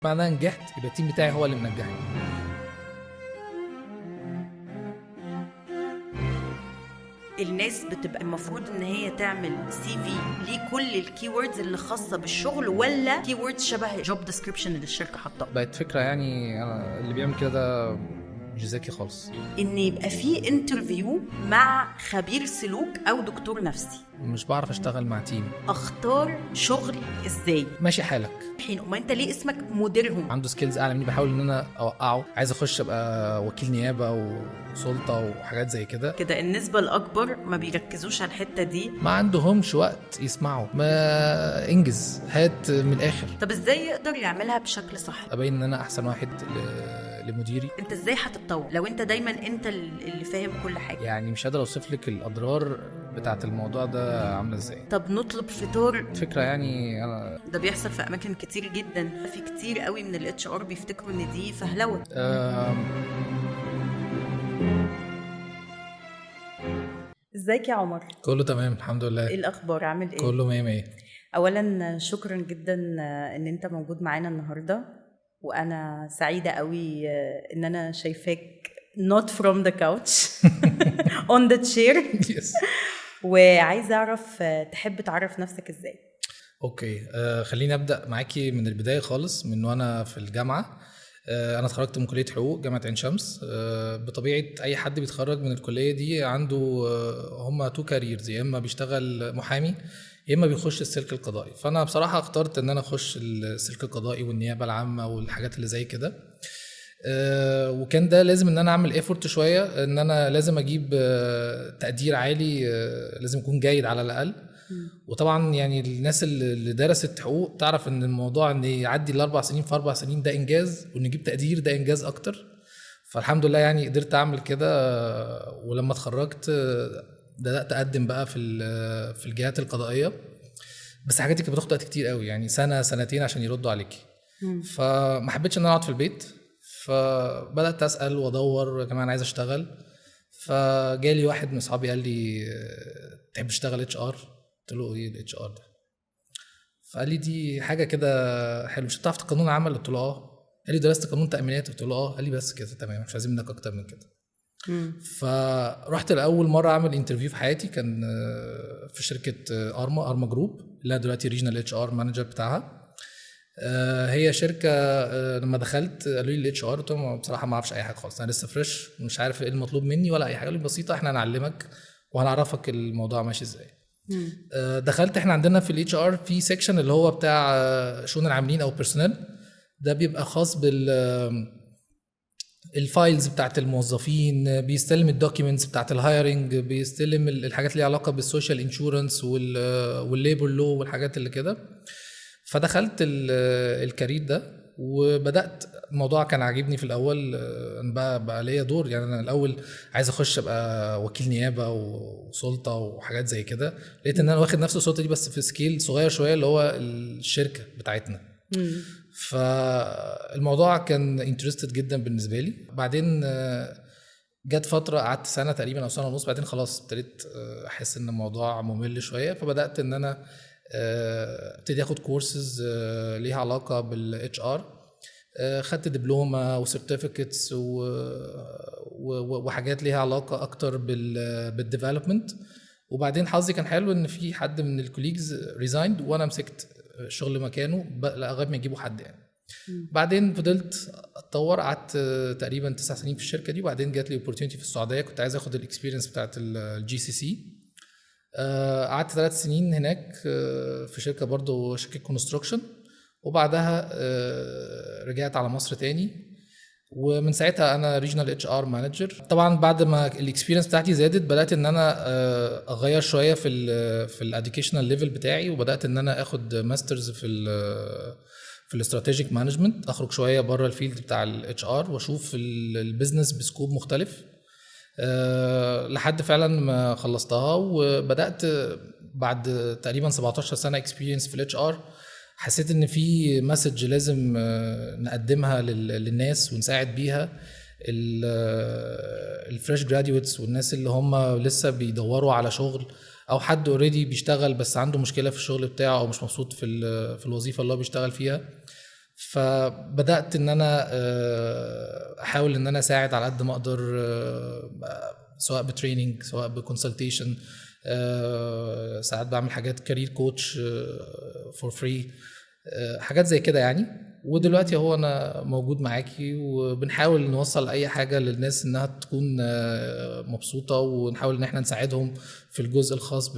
معناها نجحت يبقى التيم بتاعي هو اللي منجحني. الناس بتبقى المفروض ان هي تعمل CV ليه كل الكيوردز اللي خاصه بالشغل، ولا كيوردز شبه جوب ديسكريبشن اللي الشركه حاطاه؟ بقت فكره يعني أنا اللي بيعمل كده ده مش ذكي خالص. ان يبقى في انترفيو مع خبير سلوك او دكتور نفسي. مش بعرف اشتغل مع تيم. اختار شغل ازاي؟ ماشي حالك. حين ما انت ليه اسمك مديرهم؟ عنده سكيلز اعلى مني بحاول ان انا اوقعه. عايز اخش ابقى وكيل نيابه وسلطه وحاجات زي كده. كده النسبه الاكبر ما بيركزوش على الحته دي. ما عندهمش وقت يسمعوا. ما انجز هات من الاخر. طب ازاي يقدر يعملها بشكل صح؟ ابين ان انا احسن واحد لمديري. انت ازاي هتتطور لو انت دايما انت اللي فاهم كل حاجه؟ يعني مش قادر اوصف لك الاضرار بتاعه الموضوع ده عامله ازاي. طب نطلب فطار. فكره يعني انا ده بيحصل في اماكن كتير جدا. في كتير قوي من الاتش ار بيفتكروا ان دي فهلوه. ازيك يا عمر؟ كله تمام الحمد لله. ايه الاخبار؟ عامل ايه؟ كله مية مية. اولا شكرا جدا ان انت موجود معانا النهارده، وانا سعيده قوي ان انا شايفاك not from the couch on the chair. Yes. وعايزه اعرف تحب تعرف نفسك ازاي؟ اوكي خليني ابدا معاكي من البدايه خالص، من وانا في الجامعه. انا اتخرجت من كليه حقوق جامعه عين شمس. بطبيعه اي حد بيتخرج من الكليه دي عنده هما تو كاريرز، يا اما بيشتغل محامي يا اما بيخش السلك القضائي. فانا بصراحه اخترت ان انا اخش السلك القضائي والنيابه العامه والحاجات اللي زي كده. وكان ده لازم ان انا اعمل ايفورت شويه، ان انا لازم اجيب تقدير عالي، لازم يكون جيد على الاقل. وطبعا يعني الناس اللي درست حقوق تعرف ان الموضوع ان يعدي ال4 سنين في 4 سنين ده انجاز، وان يجيب تقدير ده انجاز اكتر. فالحمد لله يعني قدرت اعمل كده. ولما اتخرجت بدات اقدم بقى في الجهات القضائيه، بس حاجاتي كانت بتاخد وقت كتير قوي، يعني سنه سنتين عشان يردوا عليكي. فما حبيتش ان انا اقعد في البيت، فبدات اسال وادور كمان عايز اشتغل. فجالي واحد من اصحابي قال لي تحب تشتغل اتش ار؟ قلت له ايه الاتش ار ده؟ فقال لي دي حاجه كده حلو، مش هتعرف قانون عمل؟ قلت له اه. قال لي درست قانون تامينات؟ قلت له اه. قال لي بس كده تمام، مش عايزين منك اكتر من كده. فرحت لاول مره اعمل انترفيو في حياتي، كان في شركه ارما جروب اللي دلوقتي ريجنال اتش ار مانجر بتاعها. هي شركه لما دخلت قالوا لي الاتش ار، قلت لهم بصراحه ما اعرفش اي حاجه خالص، انا لسه فريش ومش عارف ايه المطلوب مني ولا اي حاجه. قالوا لي بسيطه، احنا هنعلمك وهنعرفك الموضوع ماشي ازاي. دخلت. احنا عندنا في الاتش ار في سيكشن اللي هو بتاع شؤون العاملين او بيرسونال، ده بيبقى خاص الفايلز بتاعت الموظفين، بيستلم الدوكيومنتس بتاعت الهايرنج، بيستلم الحاجات اللي علاقه بالسوشيال انشورنس والليبر لو والحاجات اللي كده. فدخلت الكارير ده وبدات. الموضوع كان عاجبني في الاول، بقى ليا دور. يعني انا الاول عايز اخش ابقى وكيل نيابه وسلطه وحاجات زي كده، لقيت ان انا واخد نفس السلطه دي بس في سكيل صغير شويه اللي هو الشركه بتاعتنا. فالموضوع كان انترستد جدا بالنسبه لي. بعدين جت فتره قعدت سنه تقريبا او سنه ونص، بعدين خلاص ابتديت احس ان الموضوع ممل شويه، فبدات ان انا ابتدي اخد كورسز ليها علاقه بالاتش ار. خدت دبلومه وسيرتيفيكتس وحاجات ليها علاقه اكتر بالديفلوبمنت. وبعدين حظي كان حلو ان في حد من الكوليجز ريزايند وانا مسكت شغل مكانه لغايه ما يجيبوا حد يعني. بعدين فضلت اتطور، قعدت تقريبا 9 سنين في الشركه دي. وبعدين جات لي اوبورتيونيتي في السعوديه، كنت عايز اخد الاكسبيرينس بتاعت الجي سي سي. قعدت 3 سنين هناك في شركه برضو شركه كونستراكشن. وبعدها رجعت على مصر تاني، ومن ساعتها انا ريجنال اتش ار مانجر. طبعا بعد ما الاكسبيرينس بتاعتي زادت بدات ان انا اغير شويه في الاديوكيشنال ليفل بتاعي، وبدات ان انا اخد ماسترز في الاستراتيجيك مانجمنت، اخرج شويه بره الفيلد بتاع الاتش ار واشوف البيزنس بسكوب مختلف. لحد فعلا ما خلصتها، وبدات بعد تقريبا 17 سنه اكسبيرينس في الاتش ار. حسيت ان في مسج لازم نقدمها للناس ونساعد بيها الفريش جراديويتس والناس اللي هم لسه بيدوروا على شغل، او حد اوريدي بيشتغل بس عنده مشكله في الشغل بتاعه او مش مبسوط في الوظيفه اللي هو بيشتغل فيها. فبدات ان انا احاول ان انا اساعد على قد ما اقدر، سواء بتريننج سواء بكونسلتيشن، ساعات بعمل حاجات كارير كوتش فور فري، حاجات زي كده يعني. ودلوقتي هو انا موجود معاكي وبنحاول نوصل اي حاجه للناس انها تكون مبسوطه، ونحاول ان احنا نساعدهم في الجزء الخاص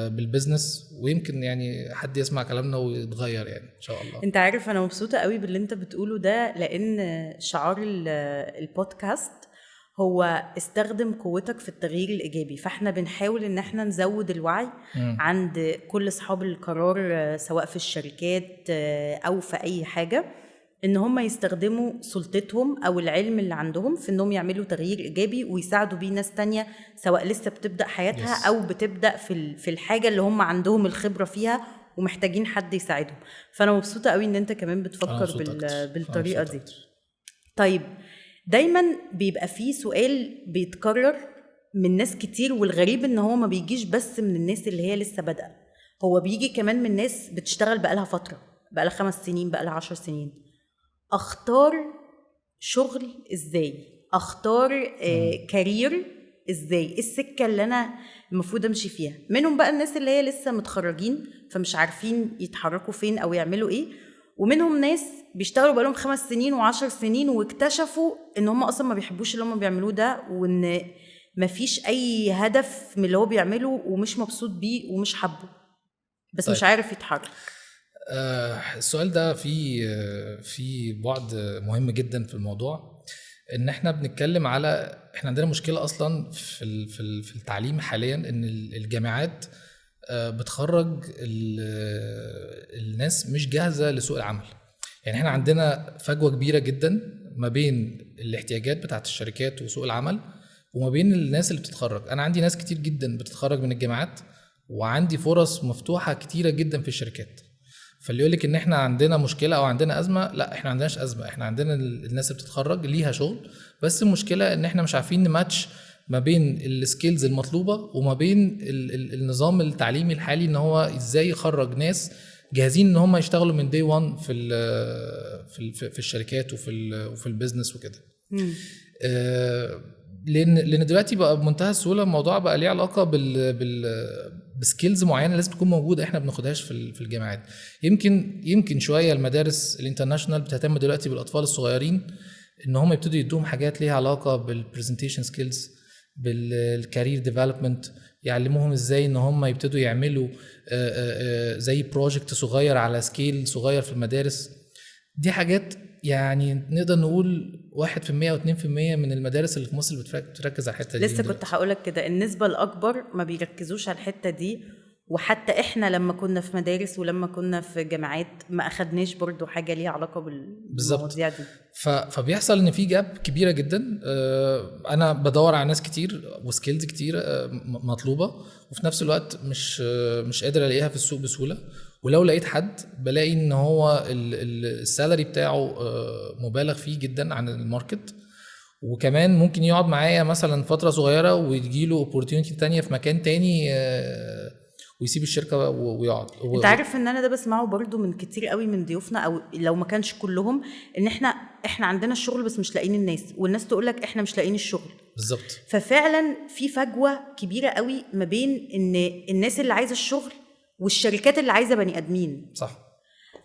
بالبزنس، ويمكن يعني حد يسمع كلامنا ويتغير يعني ان شاء الله. انت عارف انا مبسوطة قوي باللي انت بتقوله ده، لان شعار البودكاست هو استخدم قوتك في التغيير الإيجابي. فاحنا بنحاول ان احنا نزود الوعي عند كل اصحاب القرار، سواء في الشركات او في اي حاجة، ان هم يستخدموا سلطتهم او العلم اللي عندهم في انهم يعملوا تغيير ايجابي ويساعدوا بيه ناس تانية، سواء لسه بتبدأ حياتها او بتبدأ في الحاجة اللي هم عندهم الخبرة فيها ومحتاجين حد يساعدهم. فانا مبسوطة قوي ان انت كمان بتفكر بالطريقة دي. طيب، دايما بيبقى فيه سؤال بيتكرر من ناس كتير، والغريب ان هو ما بيجيش بس من الناس اللي هي لسه بادئة، هو بيجي كمان من ناس بتشتغل بقالها فترة، بقالها 5 سنين، بقالها 10 سنين. اختار شغل ازاي؟ اختار كارير ازاي؟ ايه السكة اللي انا المفروض امشي فيها؟ منهم بقى الناس اللي هي لسه متخرجين فمش عارفين يتحركوا فين او يعملوا ايه، ومنهم ناس بيشتغلوا بقالهم 5 سنين و10 سنين واكتشفوا ان هم اصلا ما بيحبوش اللي هم بيعملوه ده، وان مفيش اي هدف من اللي هو بيعمله ومش مبسوط بيه ومش حابه، بس طيب. مش عارف يتحرك. السؤال ده في بعد مهم جدا في الموضوع، ان احنا بنتكلم على احنا عندنا مشكله اصلا في التعليم حاليا، ان الجامعات بتخرج الناس مش جاهزه لسوق العمل. يعني احنا عندنا فجوه كبيره جدا ما بين الاحتياجات بتاعت الشركات وسوق العمل وما بين الناس اللي بتتخرج. انا عندي ناس كتير جدا بتتخرج من الجامعات، وعندي فرص مفتوحه كتيره جدا في الشركات. فاللي يقولك ان احنا عندنا مشكله او عندنا ازمه، لا، احنا عندناش ازمه، احنا عندنا الناس اللي بتتخرج ليها شغل، بس المشكله ان احنا مش عارفين نماتش ما بين السكيلز المطلوبه وما بين النظام التعليمي الحالي، ان هو ازاي يخرج ناس جاهزين ان هم يشتغلوا من دي 1 في الشركات وفي البيزنس وكده. لان دلوقتي بقى بمنتهى السهوله الموضوع بقى ليه علاقه بسكيلز معينه لازم تكون موجوده، احنا ما بناخدهاش في الجامعات. يمكن شويه المدارس الانترناشونال بتهتم دلوقتي بالاطفال الصغيرين، ان هم يبتدوا يدوهم حاجات ليها علاقه بالبرزنتيشن سكيلز، بالكارير ديفلوبمنت، يعلموهم ازاي ان هم يبتدوا يعملوا زي بروجكت صغير على سكيل صغير في المدارس. دي حاجات يعني نقدر نقول 1% و 2% من المدارس اللي في مصر بتركز على الحته دي. لسه كنت هقولك كده، النسبه الاكبر ما بيركزوش على الحته دي، وحتى احنا لما كنا في مدارس ولما كنا في جامعات ما اخدناش برضو حاجه ليها علاقه بالمواضيع دي. فبيحصل ان في جاب كبيره جدا. انا بدور على ناس كتير وسكيلز كتير مطلوبه، وفي نفس الوقت مش قادر الاقيها في السوق بسهوله. ولو لقيت حد بلاقي ان هو السالري بتاعه مبالغ فيه جدا عن الماركت، وكمان ممكن يقعد معايا مثلا فتره صغيره ويجيله اوبورتيونيتي تانية في مكان تاني ويسيب الشركه ويقعد. انت عارف ان انا ده بسمعه برضو من كتير قوي من ضيوفنا، او لو ما كانش كلهم، ان احنا عندنا الشغل بس مش لاقيين الناس، والناس تقولك احنا مش لاقيين الشغل بالظبط. ففعلا في فجوه كبيره قوي ما بين ان الناس اللي عايزه الشغل والشركات اللي عايزه بني ادمين. صح.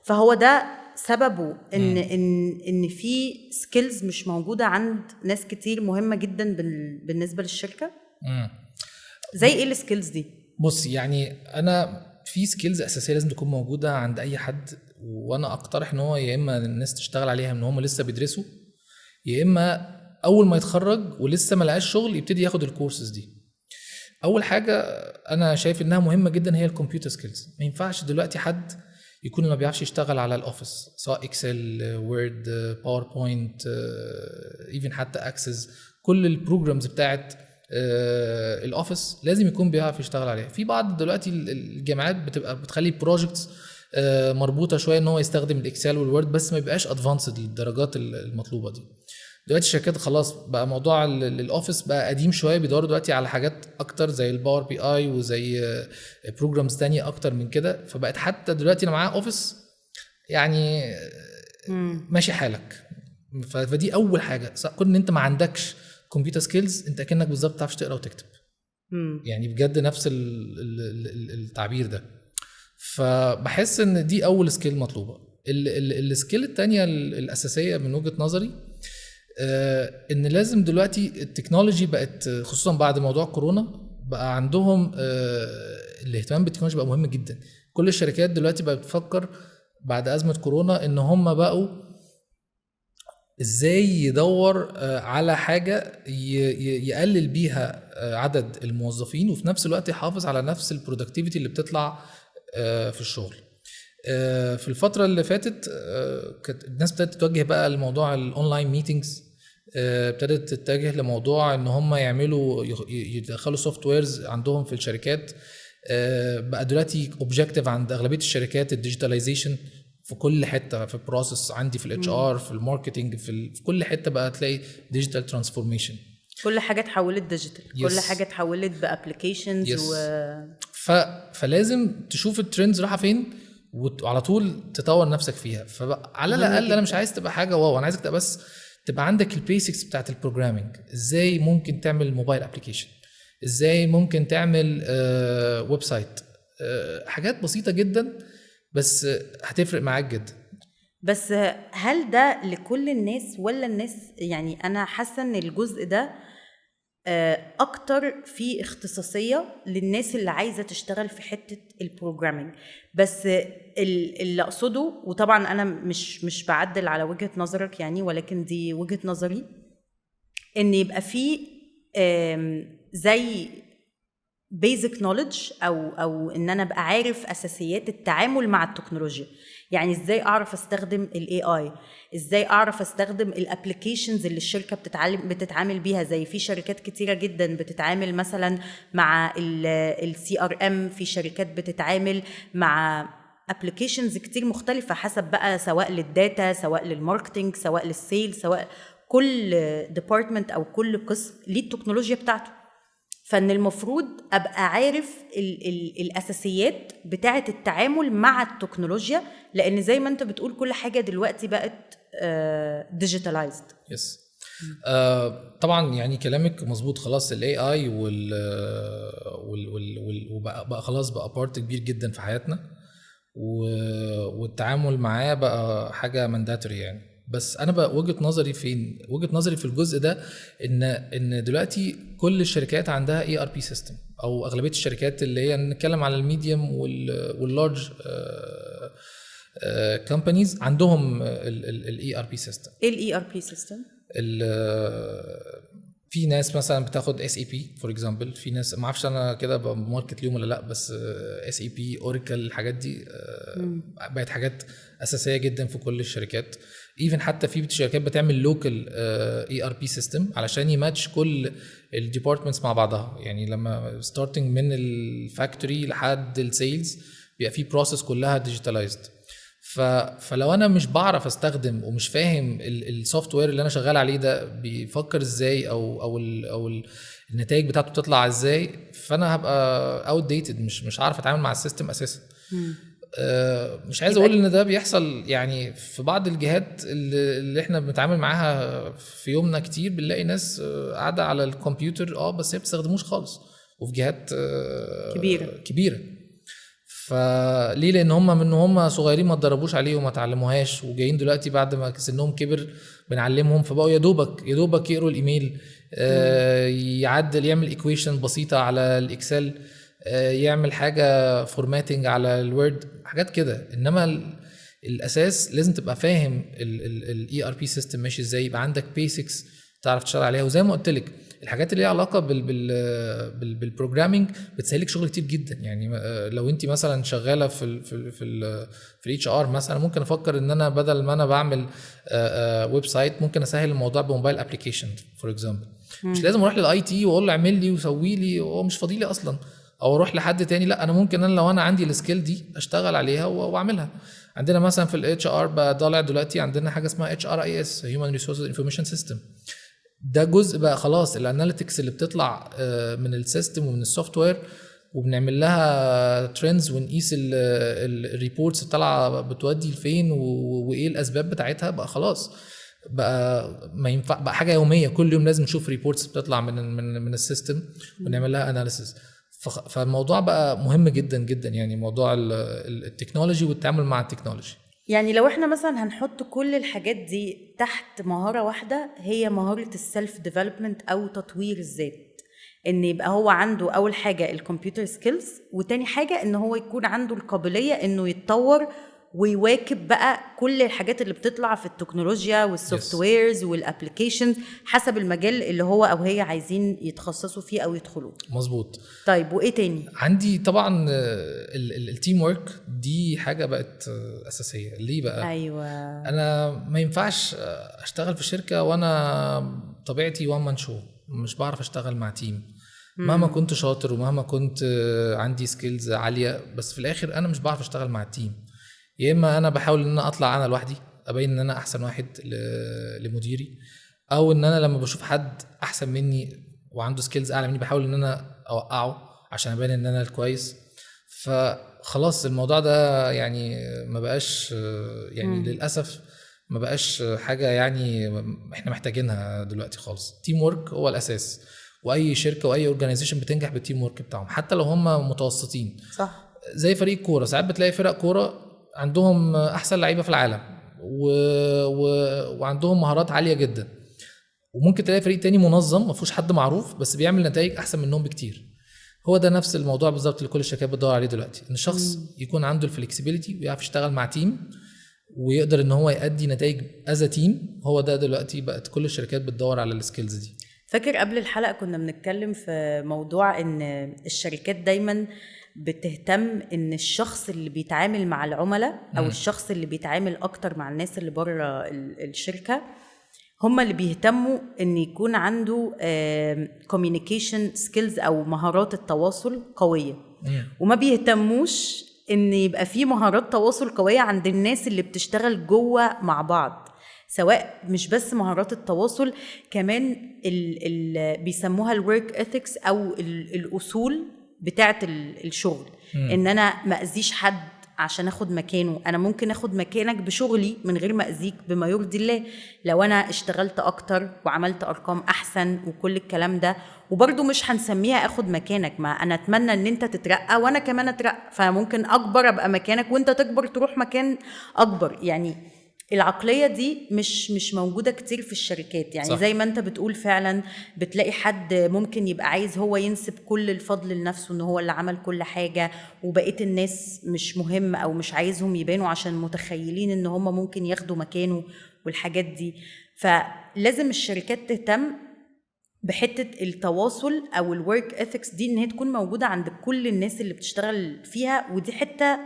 فهو ده سببه ان في سكيلز مش موجوده عند ناس كتير مهمه جدا بالنسبه للشركه. زي ايه السكيلز دي؟ بص، يعني انا في سكيلز اساسيه لازم تكون موجوده عند اي حد، وانا اقترح ان هو يا اما الناس تشتغل عليها من هم لسه بيدرسوا، يا اما اول ما يتخرج ولسه ما لقاش شغل يبتدي ياخد الكورسز دي. اول حاجه انا شايف انها مهمه جدا هي الكمبيوتر سكيلز. ما ينفعش دلوقتي حد يكون ما بيعرفش يشتغل على الاوفيس، سواء اكسل، وورد، باوربوينت، ايفن حتى اكسس، كل البروجرامز بتاعت الاوفيس لازم يكون بيعرف يشتغل عليها. في بعض دلوقتي الجامعات بتبقى بتخلي بروجكتس مربوطه شويه ان هو يستخدم الاكسل والوورد، بس ما بيبقاش ادفانسد للدرجات المطلوبه دي. دلوقتي الشركات خلاص بقى موضوع الاوفيس بقى قديم شويه، بيدوروا دلوقتي على حاجات اكتر زي الباور بي اي وزي بروجرامز تانية اكتر من كده. فبقت حتى دلوقتي انا معايا اوفيس، يعني ماشي حالك. فدي اول حاجه، كون ان انت ما عندكش كمبيوتر سكيلز انت كأنك بالظبط ما تعرفش تقرا وتكتب. يعني بجد نفس التعبير ده. فبحس ان دي اول سكيل مطلوبه. السكيل التانية الاساسيه من وجهه نظري ان لازم دلوقتي التكنولوجي بقت، خصوصا بعد موضوع كورونا بقى عندهم الاهتمام بالتكنولوجيا بقى مهم جدا. كل الشركات دلوقتي بقت بتفكر بعد ازمه كورونا ان هم بقوا ازاي يدور على حاجه يقلل بيها عدد الموظفين وفي نفس الوقت يحافظ على نفس البرودكتيفيتي اللي بتطلع في الشغل. في الفتره اللي فاتت كانت الناس ابتدت تتوجه بقى لموضوع الاونلاين ميتينجز، ابتدت تتجه لموضوع ان هم يعملوا يدخلوا سوفت ويرز عندهم في الشركات. بقى دلوقتي اوبجكتيف عند اغلبيه الشركات الديجيتاليزيشن في كل حته، في البروسيس عندي، في الاتش ار، في الماركتنج، في كل حته بقى تلاقي ديجيتال ترانسفورميشن. كل حاجه اتحولت ديجيتال، كل حاجه اتحولت بابلكيشنز فلازم تشوف الترندز رايحه فين وعلى طول تطور نفسك فيها. فعلى الاقل انا مش عايز تبقى حاجه واو، انا عايزك تبقى بس تبقى عندك البيسكس بتاعت البروجرامينج. ازاي ممكن تعمل موبايل ابلكيشن، ازاي ممكن تعمل ويب سايت، حاجات بسيطه جدا بس هتفرق معاك جدا. بس هل ده لكل الناس ولا الناس؟ يعني انا حاسه ان الجزء ده اكتر في اختصاصيه للناس اللي عايزه تشتغل في حته البروجرامينج. بس اللي اقصده، وطبعا انا مش بعدل على وجهه نظرك يعني، ولكن دي وجهه نظري، ان يبقى في زي basic knowledge او ان انا ابقى عارف اساسيات التعامل مع التكنولوجيا. يعني ازاي اعرف استخدم الاي اي، ازاي اعرف استخدم الابلكيشنز اللي الشركه بتتعامل بيها. زي في شركات كتيره جدا بتتعامل مثلا مع السي ار ام، في شركات بتتعامل مع ابلكيشنز كتير مختلفه حسب بقى، سواء للداتا، سواء للماركتنج، سواء للسيل، سواء كل ديبارتمنت او كل قسم ليه التكنولوجيا بتاعته. فان المفروض ابقى عارف الاساسيات بتاعه التعامل مع التكنولوجيا، لان زي ما انت بتقول كل حاجه دلوقتي بقت ديجيتالايزد. يس طبعا يعني كلامك مظبوط. خلاص الاي اي وبقى خلاص بقى بارت كبير جدا في حياتنا، والتعامل معاه بقى حاجه مانداتوري يعني. بس انا بقى وجهه نظري في الجزء ده ان دلوقتي كل الشركات عندها اي ار بي سيستم، او اغلبيه الشركات اللي هي نتكلم على الميديوم واللارج كومبانيز عندهم الاي ار بي سيستم. ايه الاي ار بي سيستم؟ في ناس مثلا بتاخد اس اي بي فور اكزامبل، في ناس ما اعرفش انا كده بماركت اليوم ولا لا، بس اس اي بي، اوراكل، الحاجات دي بقت حاجات اساسيه جدا في كل الشركات. ايفن حتى في شركات بتعمل لوكال اي ار بي سيستم علشان يماتش كل الديبارتمنتس مع بعضها. يعني لما ستارتنج من الفاكتوري لحد السيلز بيبقى في بروسيس كلها ديجيتالايزد. فلو انا مش بعرف استخدم ومش فاهم السوفت وير اللي انا شغال عليه ده بيفكر ازاي او النتائج بتاعته بتطلع ازاي، فانا هبقى اوت ديتد، مش عارف اتعامل مع السيستم اساسا. مش عايز اقول ان ده بيحصل يعني في بعض الجهات اللي احنا بنتعامل معاها في يومنا كتير، بنلاقي ناس قاعده على الكمبيوتر بس هي بتستخدموش خالص، وفي جهات كبيره. فليه؟ لان هم صغيرين ما اتدربوش عليه وما اتعلموهاش، وجايين دلوقتي بعد ما سنهم كبر بنعلمهم، فبقوا يا دوبك يقروا الايميل، يعدل، يعمل ايكويشن بسيطه على الاكسل، يعمل حاجه فورماتنج على الوورد، حاجات كده. انما الاساس لازم تبقى فاهم الاي ار بي سيستم ماشي ازاي، يبقى عندك بيسكس تعرف تشتغل عليها. وزي ما قلت لك الحاجات اللي ليها علاقه بالبروجرامينج بتسهلك شغل كتير جدا. يعني لو انت مثلا شغاله في الاتش ار مثلا، ممكن افكر ان انا بدل ما انا بعمل ويب سايت ممكن اسهل الموضوع بموبايل ابلكيشن فور اكزامبل. مش لازم اروح للاي تي واقول له اعمل لي وسوي لي، هو مش فاضي لي اصلا، او اروح لحد تاني. لا، انا ممكن لو انا عندي السكيل دي اشتغل عليها واعملها. عندنا مثلا في الاتش ار بقى طالع دلوقتي عندنا حاجه اسمها اتش ار اي اس، هيومن ريسورسز انفورميشن سيستم. ده جزء بقى خلاص الاناليتكس اللي بتطلع من السيستم ومن السوفت وير وبنعمل لها ترندز ونقيس الريبورتس طالعه بتودي لفين وايه الاسباب بتاعتها، بقى خلاص بقى ما ينفع، بقى حاجه يوميه، كل يوم لازم نشوف ريبورتس بتطلع من السيستم ونعمل لها اناليسيس. فالموضوع بقى مهم جدا جدا، يعني موضوع التكنولوجي والتعامل مع التكنولوجي. يعني لو احنا مثلا هنحط كل الحاجات دي تحت مهارة واحدة، هي مهارة السيلف ديفلوبمنت او تطوير الذات، ان يبقى هو عنده اول حاجة الكمبيوتر سكيلز، وتاني حاجة ان هو يكون عنده القابلية انه يتطور ويواكب بقى كل الحاجات اللي بتطلع في التكنولوجيا والسوفت ويرز والابليكيشنز حسب المجال اللي هو او هي عايزين يتخصصوا فيه او يدخلوه. مظبوط. طيب وايه تاني؟ عندي طبعا التيم ورك دي حاجه بقت اساسيه. ليه بقى؟ ايوه، انا ما ينفعش اشتغل في شركه وانا طبيعتي وان مان شو، مش بعرف اشتغل مع تيم مهما كنت شاطر ومهما كنت عندي سكيلز عاليه، بس في الاخر انا مش بعرف اشتغل مع التيم. يا اما انا بحاول ان انا اطلع انا لوحدي ابين ان انا احسن واحد لمديري، او ان انا لما بشوف حد احسن مني وعنده سكيلز اعلى مني بحاول ان انا اوقعه عشان ابين ان انا الكويس. فخلاص الموضوع ده يعني ما بقاش يعني للاسف ما بقاش حاجه يعني احنا محتاجينها دلوقتي خالص. تيم ورك هو الاساس، واي شركه واي اورجانيزيشن بتنجح بالتيم ورك بتاعهم حتى لو هم متوسطين. صح. زي فريق كوره، ساعات بتلاقي فرق كوره عندهم احسن لعيبه في العالم وعندهم مهارات عاليه جدا، وممكن تلاقي فريق تاني منظم ما فيهوش حد معروف بس بيعمل نتائج احسن منهم بكتير. هو ده نفس الموضوع بالظبط اللي كل الشركات بتدور عليه دلوقتي، ان الشخص يكون عنده الفلكسبيليتي ويعرف يشتغل مع تيم ويقدر ان هو يؤدي نتائج از تيم. هو ده دلوقتي بقت كل الشركات بتدور على السكيلز دي. فاكر قبل الحلقه كنا بنتكلم في موضوع ان الشركات دايما بتهتم ان الشخص اللي بيتعامل مع العملاء او الشخص اللي بيتعامل اكتر مع الناس اللي بره الشركه هم اللي بيهتموا ان يكون عنده communication skills او مهارات التواصل قويه، وما بيهتموش ان يبقى في مهارات تواصل قويه عند الناس اللي بتشتغل جوه مع بعض. سواء مش بس مهارات التواصل، كمان بيسموها الورك اثكس او الاصول بتاعه الشغل. ان انا ما اذيش حد عشان اخد مكانه، انا ممكن اخد مكانك بشغلي من غير ما اذيك بما يرضي الله لو انا اشتغلت اكتر وعملت ارقام احسن وكل الكلام ده. وبرضو مش هنسميها اخد مكانك، ما انا اتمنى ان انت تترقى وانا كمان اترقى، فممكن اكبر ابقى مكانك وانت تكبر تروح مكان اكبر. يعني العقلية دي مش موجودة كتير في الشركات. يعني صح. زي ما انت بتقول فعلا بتلاقي حد ممكن يبقى عايز هو ينسب كل الفضل لنفسه ان هو اللي عمل كل حاجة، وبقية الناس مش مهم او مش عايزهم يبانوا عشان متخيلين ان هم ممكن ياخدوا مكانه والحاجات دي. فلازم الشركات تهتم بحتة التواصل او الورك اثكس دي ان هي تكون موجودة عند كل الناس اللي بتشتغل فيها، ودي حتة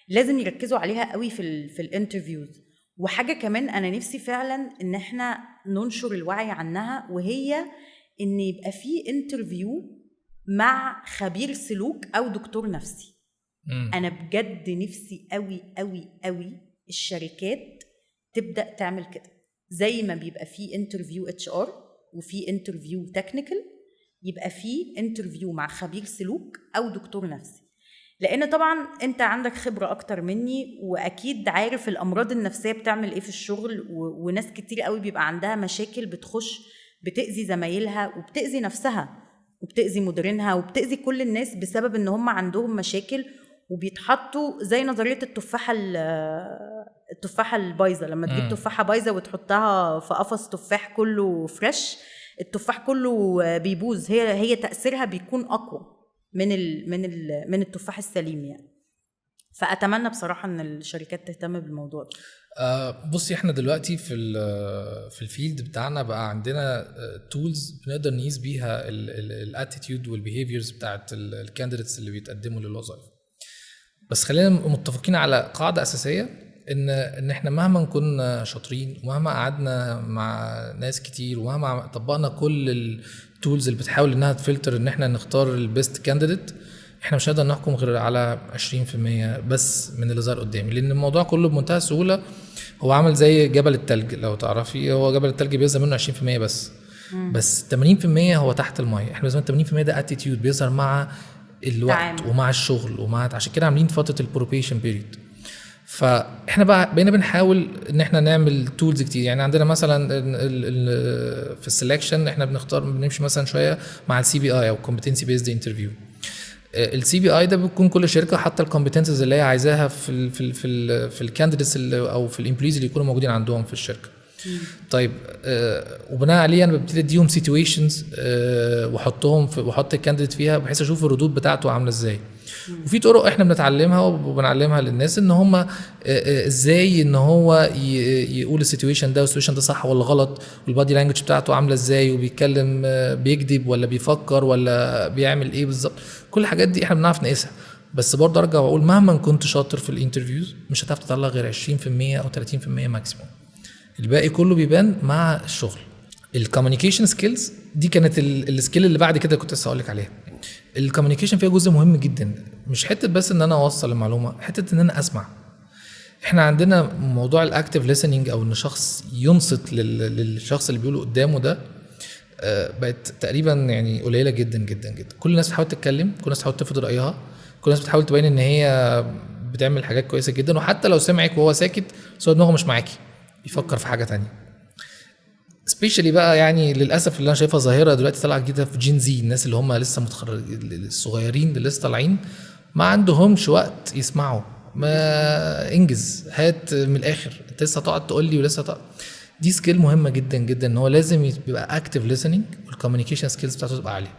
لازم يركزوا عليها قوي في الانترفيوز. وحاجة كمان أنا نفسي فعلا إن احنا ننشر الوعي عنها، وهي إن يبقى فيه انترفيو مع خبير سلوك أو دكتور نفسي. أنا بجد نفسي قوي قوي قوي الشركات تبدأ تعمل كده، زي ما بيبقى فيه انترفيو HR وفيه انترفيو تكنيكال، يبقى فيه انترفيو مع خبير سلوك أو دكتور نفسي. لان طبعا انت عندك خبرة اكتر مني واكيد عارف الامراض النفسية بتعمل ايه في الشغل، وناس كتير قوي بيبقى عندها مشاكل بتخش بتأذي زمايلها وبتأذي نفسها وبتأذي مديرينها وبتأذي كل الناس بسبب ان هم عندهم مشاكل، وبيتحطوا زي نظرية التفاحة البايظة. لما تجيب تفاحة بايظة وتحطها في قفص تفاح كله فريش، التفاح كله بيبوظ، هي تأثيرها بيكون اقوى من التفاح السليم يعني. فأتمنى بصراحة ان الشركات تهتم بالموضوع ده. بصي احنا دلوقتي في الفيلد بتاعنا بقى عندنا تولز بنقدر نقيس بيها الاتيتيود والبيهيفيرز بتاعت الكانديديتس اللي بيتقدموا للوظائف. بس خلينا متفقين على قاعدة أساسية ان احنا مهما نكون شاطرين ومهما قعدنا مع ناس كتير ومهما طبقنا كل التولز اللي بتحاول انها تفلتر ان احنا نختار البيست كانديديت، احنا مش هنقدر نحكم غير على 20% بس من اللي ظهر قدامي. لان الموضوع كله بمنتهى السهولة هو عامل زي جبل التلج، لو تعرفي هو جبل التلج بيظهر منه 20% بس 80% هو تحت المية. احنا لازم 80% ده اتيتيود بيظهر مع الوقت تعامل. ومع الشغل عشان كده عاملين فتره البروبيشن بيريد. فاحنا بقى بقينا بنحاول ان احنا نعمل تولز كتير. يعني عندنا مثلا في السelection احنا بنمشي مثلا شويه مع السي بي اي او competency based interview. السي بي اي ده بيكون كل شركه حاطه الكومبتنسز اللي هي عايزاها في الكانديديتس او في الامبلويز اللي يكونوا موجودين عندهم في الشركه. طيب وبناء عليه انا ببتدي اديهم سيتويشنز واحط الكانديديت فيها بحيث اشوف الردود بتاعته عامله ازاي. وفي طرق احنا بنتعلمها وبنعلمها للناس ان هم ازاي ان هو يقول السيتويشن ده والسيتويشن ده صح ولا غلط، والبادي لانجوج بتاعته عامله ازاي، وبيتكلم بيكذب ولا بيفكر ولا بيعمل ايه بالظبط. كل الحاجات دي احنا بنعرف نقيسها. بس برضه ارجع واقول مهما كنت شاطر في الانترفيوز مش هتعرف تطلع غير 20% او 30% ماكسيموم. الباقي كله بيبان مع الشغل. الكوميونيكيشن سكيلز دي كانت السكيل اللي بعد كده كنت لسه هقول لك عليها. الكوميونيكيشن فيها جزء مهم جدا، مش حته بس ان انا اوصل المعلومه، حته ان انا اسمع. احنا عندنا موضوع الاكتيف ليسننج او ان شخص ينصت للشخص اللي بيقوله قدامه ده بقت تقريبا يعني قليله جدا جدا جدا. كل الناس بتحاول تتكلم، كل الناس بتحاول تفرض رايها، كل الناس بتحاول تبين ان هي بتعمل حاجات كويسه جدا، وحتى لو سمعك وهو ساكت بس هو دماغه مش معاكي، يفكر في حاجه تانية. سبيشالي بقى يعني للاسف اللي انا شايفها ظاهره دلوقتي طالعه جديده في جين زي، الناس اللي هم لسه الصغيرين اللي لسه طالعين ما عندهمش وقت يسمعوا. ما انجز هات من الاخر، انت لسه هتقعد تقول لي ولسه هتقعد. دي سكيل مهمه جدا جدا ان هو لازم يبقى اكتيف ليسننج، والكوميونيكيشن سكيلز بتاعته تبقى عاليه.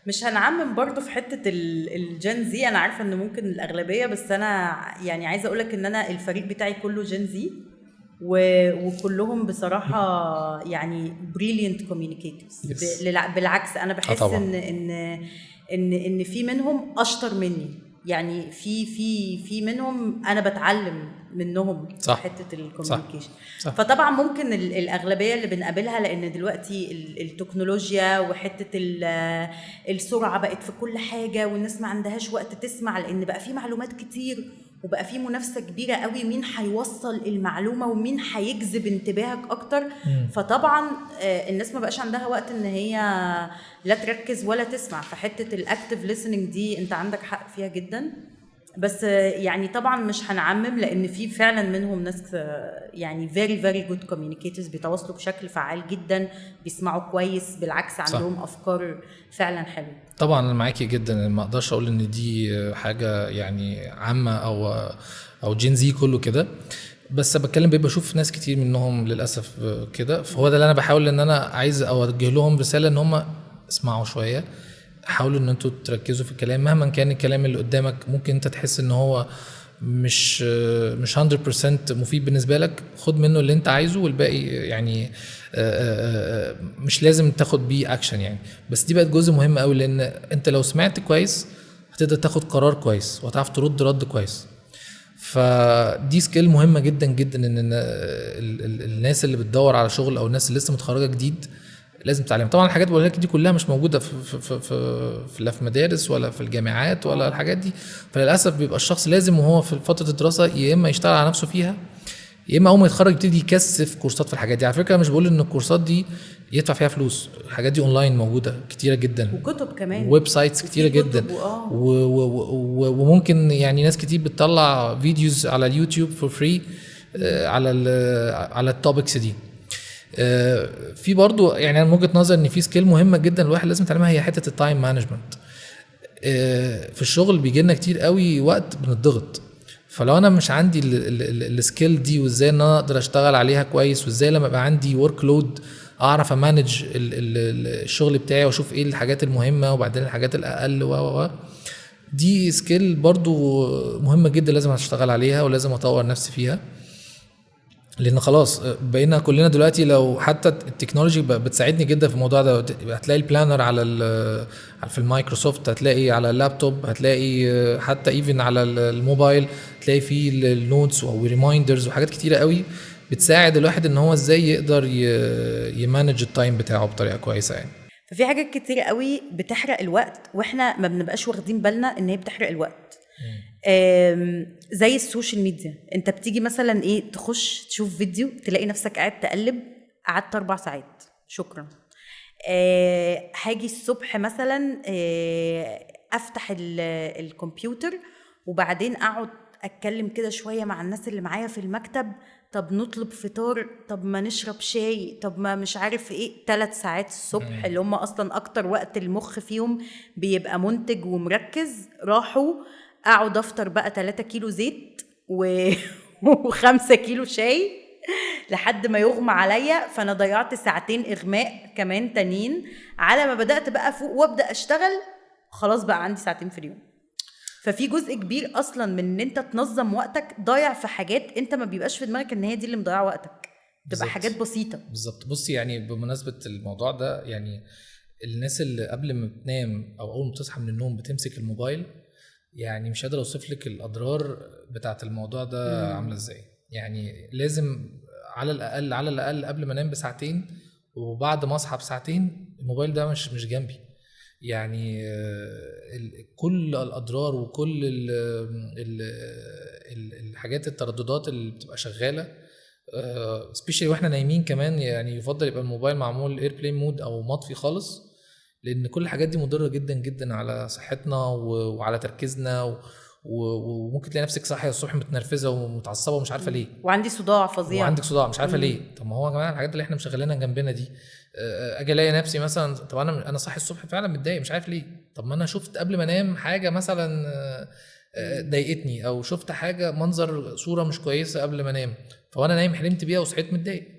مش هنعمم برضو في حتة الجين زي. انا عارفة ان ممكن الاغلبية، بس انا يعني عايزة اقولك ان انا الفريق بتاعي كله جين زي وكلهم بصراحة يعني brilliant communicators. Yes. بالعكس انا بحس طبعاً. ان في منهم اشطر مني. يعني في منهم انا بتعلم منهم صح. في حته الكوميونيكيشن. فطبعا ممكن الاغلبيه اللي بنقابلها، لان دلوقتي التكنولوجيا وحته السرعه بقت في كل حاجه، والناس ما عندهاش وقت تسمع، لان بقى في معلومات كتير وبقى في منافسه كبيره قوي مين هيوصل المعلومه ومين هيجذب انتباهك اكتر. فطبعا الناس ما بقاش عندها وقت ان هي لا تركز ولا تسمع. فحته الاكتيف ليسننج دي انت عندك حق فيها جدا. بس يعني طبعا مش هنعمم، لان في فعلا منهم ناس يعني very very good communicators بيتواصلوا بشكل فعال جدا، بيسمعوا كويس، بالعكس عندهم افكار فعلا حلوه. طبعا انا معاكي جدا، ما اقدرش اقول ان دي حاجه يعني عامه او جين زي كله كده، بس بتكلم بشوف ناس كتير منهم للاسف كده. فهو ده اللي انا بحاول ان انا عايز اوجه لهم رساله، ان هم اسمعوا شويه، حاولوا ان انتوا تركزوا في الكلام مهما كان الكلام اللي قدامك ممكن انت تحس ان هو مش 100% مفيد بالنسبه لك. خد منه اللي انت عايزه، والباقي يعني مش لازم تاخد بيه اكشن يعني. بس دي بقت جزء مهم قوي، لان انت لو سمعت كويس هتقدر تاخد قرار كويس وهتعرف ترد رد كويس. فدي سكيل مهمه جدا جدا، ان الناس اللي بتدور على شغل او الناس اللي لسه متخرجه جديد لازم تتعلم. طبعا الحاجات بقول لك دي كلها مش موجوده في لا في مدارس ولا في الجامعات ولا الحاجات دي. فللاسف بيبقى الشخص لازم وهو في فتره الدراسه يا اما يشتغل على نفسه فيها، يا اما اول ما يتخرج يبتدي يكثف كورسات في الحاجات دي. على فكره مش بقول ان الكورسات دي يدفع فيها فلوس، الحاجات دي اونلاين موجوده كتيره جدا، وكتب كمان، ويب سايتس كتيره جدا، وممكن يعني ناس كتير بتطلع فيديوز على اليوتيوب فور فري على التوبكس دي. في برضو يعني انا من وجهه نظر ان في سكيل مهمه جدا الواحد لازم يتعلمها، هي حته التايم مانجمنت. في الشغل بيجي لنا كتير قوي وقت بنضغط، فلو انا مش عندي السكيل دي وازاي ان انا اقدر اشتغل عليها كويس، وازاي لما يبقى عندي ورك لود اعرف امانج الشغل بتاعي واشوف ايه الحاجات المهمه وبعدين الحاجات الاقل دي سكيل برضو مهمه جدا لازم اشتغل عليها ولازم اطور نفسي فيها. لان خلاص بقينا كلنا دلوقتي، لو حتى التكنولوجي بتساعدني جدا في الموضوع ده. هتلاقي البلانر في المايكروسوفت، هتلاقي على اللابتوب، هتلاقي حتى ايفن على الموبايل تلاقي فيه النوتس وريمايندرز وحاجات كتيره قوي بتساعد الواحد ان هو ازاي يقدر يمانج التايم بتاعه بطريقه كويسه يعني. ففي حاجات كتير قوي بتحرق الوقت واحنا ما بنبقاش واخدين بالنا ان هي بتحرق الوقت. زي السوشيال ميديا، انت بتيجي مثلا ايه تخش تشوف فيديو تلاقي نفسك قاعد تقلب، قعدت 4 ساعات، شكرا. هاجي الصبح مثلا افتح الكمبيوتر وبعدين اقعد اتكلم كده شويه مع الناس اللي معايا في المكتب، طب نطلب فطار، طب ما نشرب شاي، طب ما مش عارف ايه. 3 ساعات الصبح اللي هم اصلا اكتر وقت المخ فيهم بيبقى منتج ومركز، راحوا اقعد افطر بقى 3 كيلو زيت و5 كيلو شاي لحد ما يغمى عليا. فانا ضيعت 2 ساعة اغماء كمان تانيين على ما بدأت بقى فوق وابدأ اشتغل. خلاص بقى عندي 2 ساعة في اليوم. ففي جزء كبير اصلا من ان انت تنظم وقتك ضايع في حاجات انت ما بيبقاش في دماغك ان هي دي اللي مضيعه وقتك، تبقى حاجات بسيطه. بالظبط. بصي يعني بمناسبه الموضوع ده، يعني الناس اللي قبل ما بتنام او اول ما بتصحى من النوم بتمسك الموبايل، يعني مش قادر اوصف لك الاضرار بتاعه الموضوع ده عامله ازاي. يعني لازم على الاقل قبل ما انام بساعتين وبعد ما اصحى بساعتين الموبايل ده مش جنبي. يعني كل الاضرار وكل الحاجات الترددات اللي بتبقى شغاله سبيشالي واحنا نايمين كمان، يعني يفضل يبقى الموبايل معمول اير بلاي مود او مطفي خالص، لان كل الحاجات دي مضره جدا جدا على صحتنا وعلى تركيزنا وممكن تلاقي نفسك صاحيه الصبح متنرفزه ومتعصبه ومش عارفه ليه، وعندي صداع فظيع، وعندك صداع مش عارفه ليه. طب ما هو يا جماعه الحاجات اللي احنا مشغلينها جنبنا دي، اجي الاقي نفسي مثلا طب انا صاحي الصبح فعلا متضايق مش عارف ليه. طب ما انا شفت قبل ما انام حاجه مثلا ضايقتني، او شفت حاجه منظر صوره مش كويسه قبل ما انام، فوانا نايم حلمت بيها وصحيت متضايق.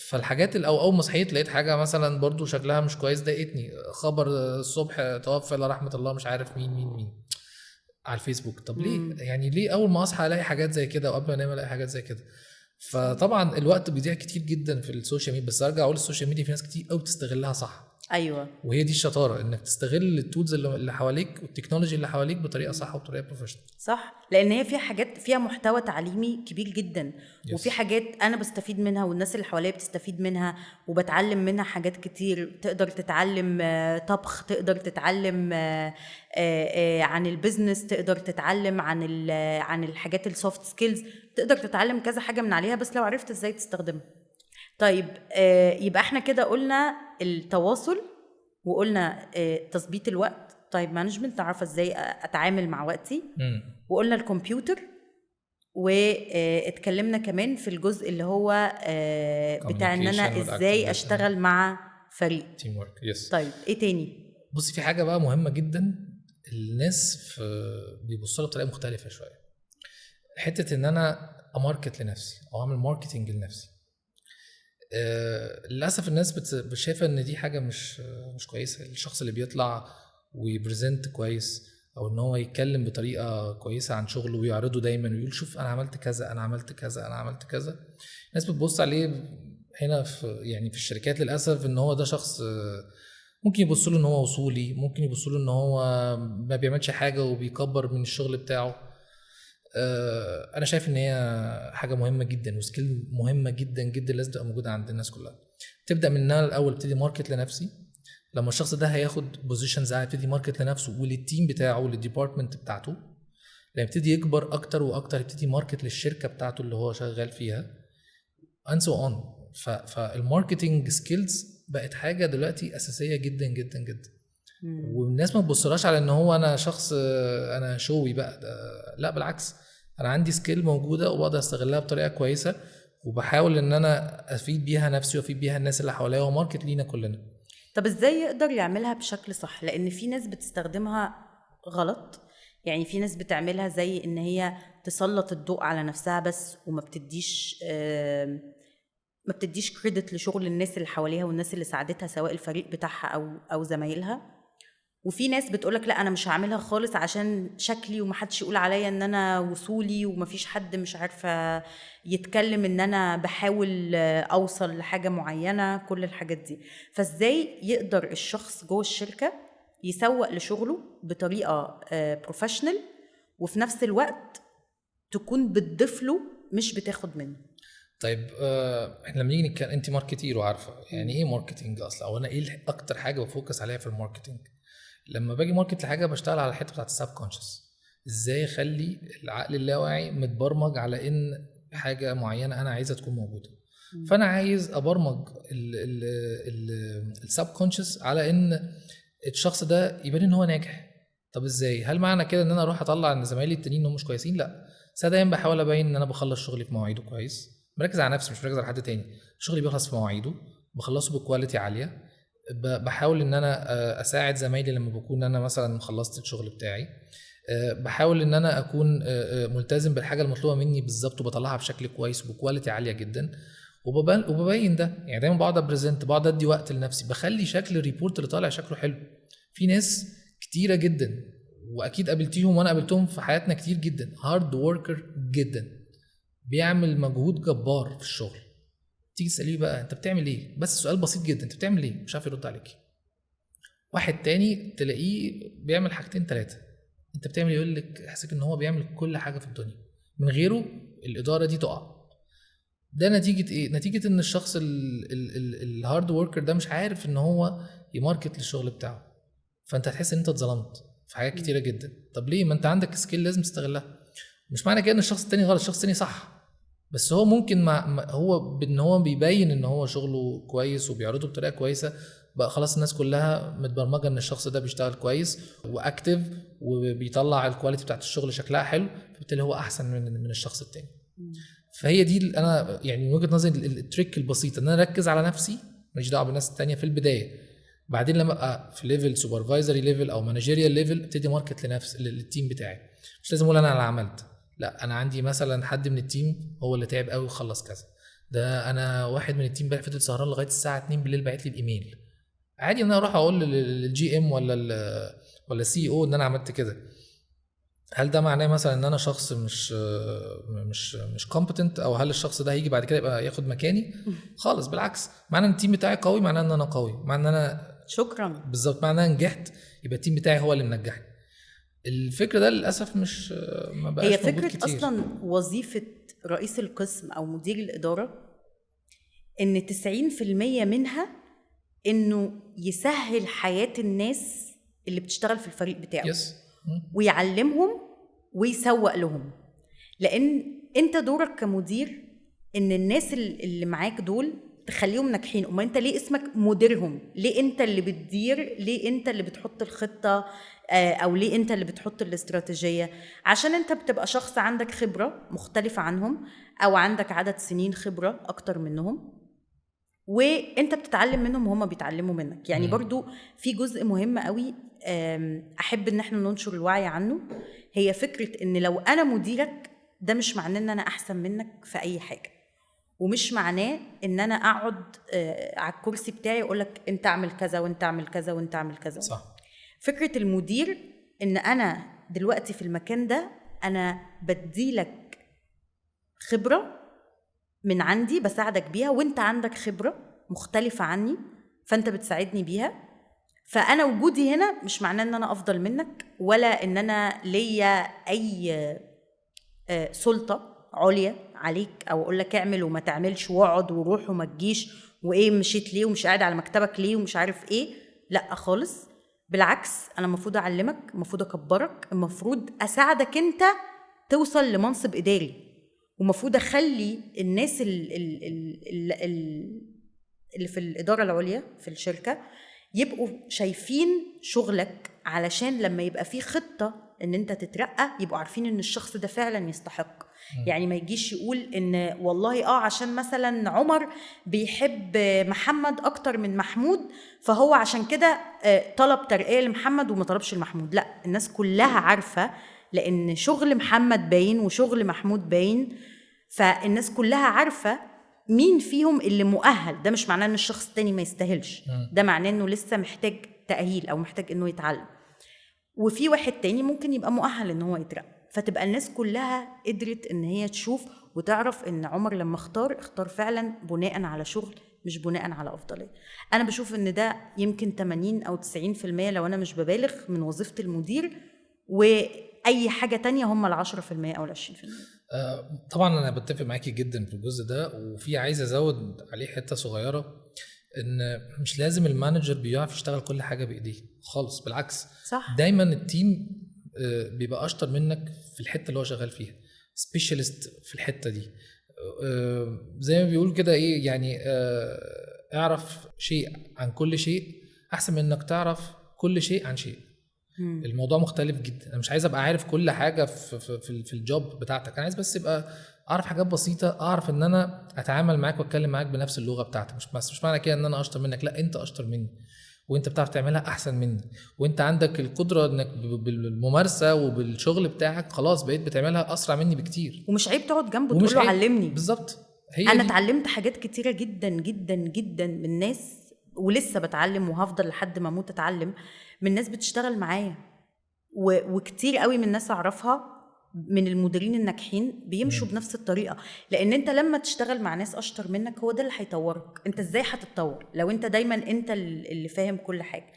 فالحاجات او اول ما صحيت لقيت حاجه مثلا برضو شكلها مش كويس ضايقتني، خبر الصبح توفى الى رحمه الله مش عارف مين على الفيسبوك. طب ليه؟ يعني ليه اول ما اصحى الاقي حاجات زي كده وقبل ما انام الاقي حاجات زي كده؟ فطبعا الوقت بيضيع كتير جدا في السوشيال ميديا. بس ارجع اقول السوشيال ميديا في ناس كتير قوي بتستغلها صح. ايوه، وهي دي الشطاره، انك تستغل التولز اللي حواليك والتكنولوجي اللي حواليك بطريقه صح وبطريقه بروفيشنال. صح، لان هي فيها حاجات، فيها محتوى تعليمي كبير جدا، Yes. وفي حاجات انا بستفيد منها والناس اللي حواليا بتستفيد منها، وبتعلم منها حاجات كتير. تقدر تتعلم طبخ، تقدر تتعلم عن البيزنس، تقدر تتعلم عن الحاجات السوفت سكيلز، تقدر تتعلم كذا حاجه من عليها بس لو عرفت ازاي تستخدمها. طيب يبقى احنا كده قلنا التواصل، وقلنا تظبيط الوقت، تايم مانجمنت، تعرف ازاي اتعامل مع وقتي، وقلنا الكمبيوتر، واتكلمنا كمان في الجزء اللي هو بتاع ان انا ازاي اشتغل مع فريق، تيم ورك. يس. طيب ايه تاني؟ بصي في حاجه بقى مهمه جدا، الناس بيبصوا لها بطريقه مختلفه شويه، حته ان انا اماركت لنفسي او اعمل ماركتنج لنفسي. للاسف الناس شايفه ان دي حاجه مش كويسه. الشخص اللي بيطلع ويبريزنت كويس او ان هو يتكلم بطريقه كويسه عن شغله ويعرضه دايما ويقول شوف انا عملت كذا انا عملت كذا انا عملت كذا، الناس بتبص عليه هنا في الشركات للاسف ان هو ده شخص ممكن يبصوا له ان هو وصولي، ممكن يبصوا له ان هو ما بيعملش حاجه وبيكبر من الشغل بتاعه. انا شايف ان هي حاجه مهمه جدا وسكيل مهمه جدا جدا لازم تبقى موجوده عند الناس كلها. تبدا من انا الاول ابتدي ماركت لنفسي، لما الشخص ده هياخد بوزيشنز هيبتدي ماركت لنفسه وللتيم بتاعه وللديبارتمنت بتاعته، لما يبتدي يكبر اكتر واكتر يبتدي ماركت للشركه بتاعته اللي هو شغال فيها and so on. فالماركتنج سكيلز بقت حاجه دلوقتي اساسيه جدا جدا جدا. والناس ما تبصلاش على ان هو انا شخص انا شوي بقى لا بالعكس، انا عندي سكيل موجوده وبقدر استغلها بطريقه كويسه وبحاول ان انا افيد بيها نفسي وافيد بيها الناس اللي حواليا وماركت لينا كلنا. طب ازاي يقدر يعملها بشكل صح؟ لان في ناس بتستخدمها غلط، يعني في ناس بتعملها زي ان هي تسلط الضوء على نفسها بس، وما بتديش كريدت لشغل الناس اللي حواليها والناس اللي ساعدتها سواء الفريق بتاعها او زمايلها. وفي ناس بتقولك لا انا مش هعملها خالص عشان شكلي ومحدش يقول عليا ان انا وصولي ومفيش حد مش عارفه يتكلم ان انا بحاول اوصل لحاجه معينه، كل الحاجات دي. فازاي يقدر الشخص جوه الشركه يسوق لشغله بطريقه بروفيشنال وفي نفس الوقت تكون بتضيف له مش بتاخد منه؟ طيب احنا لما نيجي نتكلم، انت ماركتير وعارفه يعني ايه ماركتنج اصلا، او انا ايه اكتر حاجه بفوكس عليها في الماركتنج؟ لما باجي ماركت لحاجه بشتغل على الحته بتاعت السب كونشس، ازاي اخلي العقل اللاواعي متبرمج على ان حاجه معينه انا عايزها تكون موجوده. فانا عايز ابرمج السب كونشس على ان الشخص ده يبان ان هو ناجح، طب ازاي؟ هل معنى كده ان انا اروح اطلع ان زمايلي التانيين انهم مش كويسين؟ لا، بس انا دايما بحاول ابين ان انا بخلص شغلي في مواعيده كويس، مركز على نفسي مش مركز على حد تاني. شغلي بيخلص في مواعيده، بخلصه بكواليتي عاليه. بحاول ان انا اساعد زمايلي لما بكون انا مثلا خلصت الشغل بتاعي. بحاول ان انا اكون ملتزم بالحاجه المطلوبه مني بالظبط، وبطلعها بشكل كويس وبكواليتي عاليه جدا. وببين ده، يعني دايما بقعد ابريزنت، بقعد ادي وقت لنفسي، بخلي شكل الريبورت اللي طالع شكله حلو. في ناس كتيره جدا، واكيد قابلتيهم وانا قابلتهم في حياتنا كتير جدا، هارد وركر جدا، بيعمل مجهود جبار في الشغل. تيجي تساليه بقى انت بتعمل ايه، بس سؤال بسيط جدا، انت بتعمل ايه، مش عارف يرد عليكي. واحد تاني تلاقيه بيعمل حاجتين ثلاثه، انت بتعمل ايه، يقول لك احسك ان هو بيعمل كل حاجه في الدنيا، من غيره الاداره دي تقع. ده نتيجه ايه؟ نتيجه ان الشخص الهارد وركر ده مش عارف ان هو يماركت للشغل بتاعه. فانت هتحس ان انت اتظلمت في حاجات كتيره جدا. طب ليه؟ ما انت عندك سكيل لازم تستغلها. مش معنى كده ان الشخص التاني غلط، الشخص التاني صح، بس هو ممكن هو بان هو بيبين ان هو شغله كويس وبيعرضه بطريقه كويسه، بقى خلاص الناس كلها متبرمجه ان الشخص ده بيشتغل كويس واكتف وبيطلع الكواليتي بتاعت الشغل شكلها حلو، فبالتالي هو احسن من الشخص التاني. فهي دي اللي انا يعني من وجهه نظري التريك البسيطه، ان انا اركز على نفسي، ماليش دعوه بالناس التانيه في البدايه. بعدين لما ابقى في ليفل سوبرفايزري ليفل او مانجيريال ليفل، ابتدي ماركت للتيم بتاعي. مش لازم اقول انا اللي عملت، لا، انا عندي مثلا حد من التيم هو اللي تعب قوي وخلص كذا، ده انا واحد من التيم بقى فضل سهران لغايه الساعه 2 بالليل باعت لي الايميل. عادي ان انا اروح اقول للجي ام ولا السي او ان انا عملت كده. هل ده معناه مثلا ان انا شخص مش كومبتنت، او هل الشخص ده هيجي بعد كده يبقى ياخد مكاني؟ خالص، بالعكس، معناه ان التيم بتاعي قوي، معناه ان انا قوي، معناه ان انا شكرا. بالظبط، معناه ان انا نجحت، يبقى التيم بتاعي هو اللي منجحني. الفكره ده للاسف مش ما هي بقاش موجود فكرة كتير. أصلا وظيفة رئيس القسم أو مدير الإدارة إن 90% منها إنه يسهل حياة الناس اللي بتشتغل في الفريق بتاعه، يس. ويعلمهم ويسوق لهم. لأن أنت دورك كمدير إن الناس اللي معاك دول تخليهم ناجحين. أما أنت ليه اسمك مديرهم؟ ليه أنت اللي بتدير؟ ليه أنت اللي بتحط الخطة؟ أو ليه أنت اللي بتحط الاستراتيجية؟ عشان أنت بتبقى شخص عندك خبرة مختلفة عنهم، أو عندك عدد سنين خبرة أكتر منهم، وانت بتتعلم منهم وهم بيتعلموا منك. يعني برضو في جزء مهم قوي احب ان احنا ننشر الوعي عنه، هي فكرة ان لو انا مديرك ده مش معناه ان انا احسن منك في اي حاجة، ومش معناه ان انا اقعد على الكرسي بتاعي اقولك انت اعمل كذا وانت اعمل كذا وانت اعمل كذا. صح. فكرة المدير ان انا دلوقتي في المكان ده انا بديلك خبرة من عندي بساعدك بيها، وانت عندك خبرة مختلفة عني فانت بتساعدني بيها. فانا وجودي هنا مش معناه ان انا افضل منك، ولا ان انا ليا اي سلطة عليا عليك، او اقول لك اعمل وما تعملش واقعد وروح وما تجيش وايه مشيت ليه ومش قاعد على مكتبك ليه ومش عارف ايه. لا خالص، بالعكس، انا المفروض اعلمك، المفروض اكبرك، المفروض اساعدك انت توصل لمنصب اداري، ومفروض اخلي الناس اللي في الاداره العليا في الشركه يبقوا شايفين شغلك، علشان لما يبقى في خطه ان انت تترقى يبقوا عارفين ان الشخص ده فعلا يستحق. يعني ما يجيش يقول ان والله عشان مثلا عمر بيحب محمد اكتر من محمود فهو عشان كده طلب ترقية لمحمد وما طلبش لمحمود. لا، الناس كلها عارفة، لان شغل محمد باين وشغل محمود باين، فالناس كلها عارفة مين فيهم اللي مؤهل. ده مش معناه ان الشخص التاني ما يستاهلش، ده معناه انه لسه محتاج تأهيل او محتاج انه يتعلم، وفي واحد تاني ممكن يبقى مؤهل ان هو يترقى. فتبقى الناس كلها قدرت ان هي تشوف وتعرف ان عمر لما اختار فعلا بناء على شغل، مش بناء على افضليه. انا بشوف ان ده يمكن 80 او 90% لو انا مش ببالغ من وظيفه المدير، واي حاجه تانية هم ال10% او ال20%. طبعا انا بتفق معاكي جدا في الجزء ده، وفي عايز ازود عليه حته صغيره، ان مش لازم المانجر بيعرف يشتغل كل حاجه بايديه خالص، بالعكس. صح. دايما التيم بيبقى اشطر منك في الحته اللي هو شغال فيها، سبيشالست في الحته دي. زي ما بيقول كده ايه يعني، اعرف شيء عن كل شيء احسن من انك تعرف كل شيء عن شيء. الموضوع مختلف جدا. انا مش عايز ابقى عارف كل حاجه في الجوب بتاعتك، انا عايز بس يبقى اعرف حاجات بسيطه، اعرف ان انا اتعامل معاك واتكلم معاك بنفس اللغه بتاعتك. مش معنى كده ان انا اشطر منك، لا، انت اشطر مني وانت بتعرف تعملها احسن مني، وانت عندك القدره انك بالممارسه وبالشغل بتاعك خلاص بقيت بتعملها اسرع مني بكتير. ومش عيب تقعد جنبه تقول له علمني. بالظبط. انا اتعلمت حاجات كتيره جدا جدا جدا من ناس، ولسه بتعلم وهفضل لحد ما اموت اتعلم من ناس بتشتغل معايا. وكتير قوي من الناس اعرفها من المديرين الناجحين بيمشوا بنفس الطريقه، لان انت لما تشتغل مع ناس اشطر منك هو ده اللي هيطورك. انت ازاي هتتطور لو انت دايما انت اللي فاهم كل حاجه؟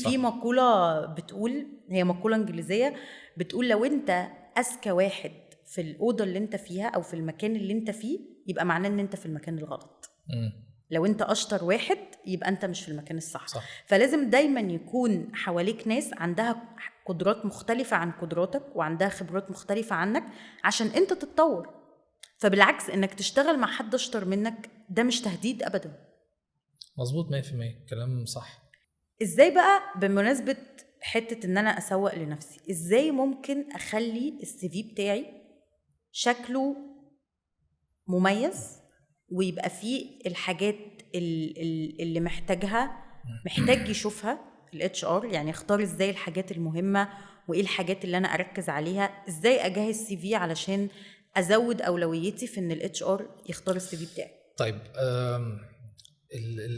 في مقوله بتقول، هي مقوله انجليزيه بتقول لو انت اذكى واحد في الاوضه اللي انت فيها او في المكان اللي انت فيه يبقى معناه ان انت في المكان الغلط. لو انت اشطر واحد يبقى انت مش في المكان الصح. صح. فلازم دايما يكون حواليك ناس عندها قدرات مختلفة عن قدراتك وعندها خبرات مختلفة عنك عشان انت تتطور. فبالعكس انك تشتغل مع حد اشطر منك ده مش تهديد ابدا. مظبوط 100%، كلام صح. ازاي بقى بمناسبة حتة ان انا اسوق لنفسي، ازاي ممكن اخلي السي في بتاعي شكله مميز ويبقى فيه الحاجات اللي محتاج يشوفها الاتش ار؟ يعني اختار ازاي الحاجات المهمه وايه الحاجات اللي انا اركز عليها، ازاي اجهز سي في علشان ازود اولويتي في ان الاتش ار يختار السي في بتاعي. طيب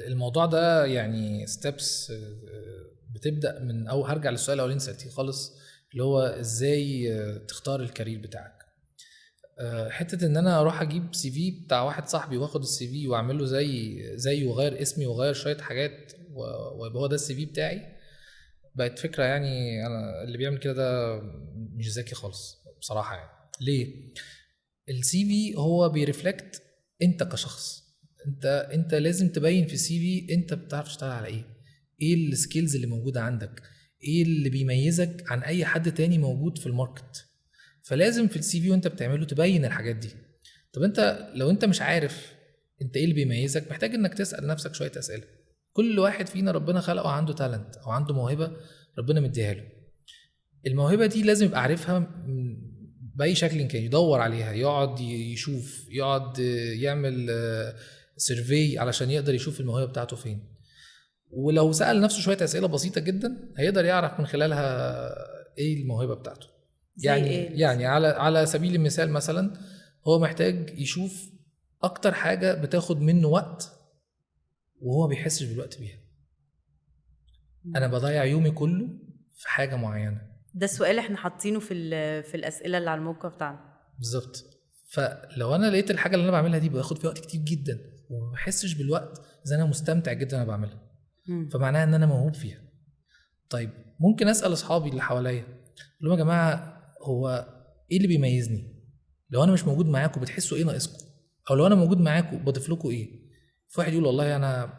الموضوع ده يعني ستيبس بتبدا من، او هرجع للسؤال الاولاني سالتيه خالص اللي هو ازاي تختار الكارير بتاعك. حته ان انا اروح اجيب سي في بتاع واحد صاحبي واخد السي في واعمل له زي وغير اسمي وغير شويه حاجات ويبقى هو ده السي في بتاعي، بقت فكره يعني انا اللي بيعمل كده ده مش ذكي خالص بصراحه. يعني ليه؟ السي في هو بيرفلكت انت كشخص. انت لازم تبين في السي في انت بتعرف تشتغل على ايه السكيلز اللي موجوده عندك، ايه اللي بيميزك عن اي حد تاني موجود في الماركت. فلازم في السي في وانت بتعمله تبين الحاجات دي. طب انت لو انت مش عارف انت ايه اللي بيميزك، محتاج انك تسأل نفسك شوية اسئلة. كل واحد فينا ربنا خلقه عنده تالنت او عنده موهبة ربنا مديها له. الموهبة دي لازم يبقى عارفها بأي شكل كان، يدور عليها، يقعد يشوف، يقعد يعمل سيرفي علشان يقدر يشوف الموهبة بتاعته فين. ولو سأل نفسه شوية اسئلة بسيطة جدا هيقدر يعرف من خلالها ايه الموهبة بتاعته. يعني على سبيل المثال مثلا هو محتاج يشوف اكتر حاجة بتاخد منه وقت وهو بيحسش بالوقت بيها. انا بضيع يومي كله في حاجة معينة. ده السؤال احنا حاطينه في الاسئلة اللي على الموقع بتاعنا بالظبط. فلو انا لقيت الحاجة اللي انا بعملها دي باخد فيها وقت كتير جدا وما بحسش بالوقت، اذا انا مستمتع جدا انا بعملها، فمعناها ان انا موهوب فيها. طيب ممكن اسال اصحابي اللي حواليا اقول لهم يا جماعه هو ايه اللي بيميزني؟ لو انا مش موجود معاكم بتحسوا ايه ناقصكم؟ او لو انا موجود معاكم بضيف لكم ايه؟ في واحد يقول والله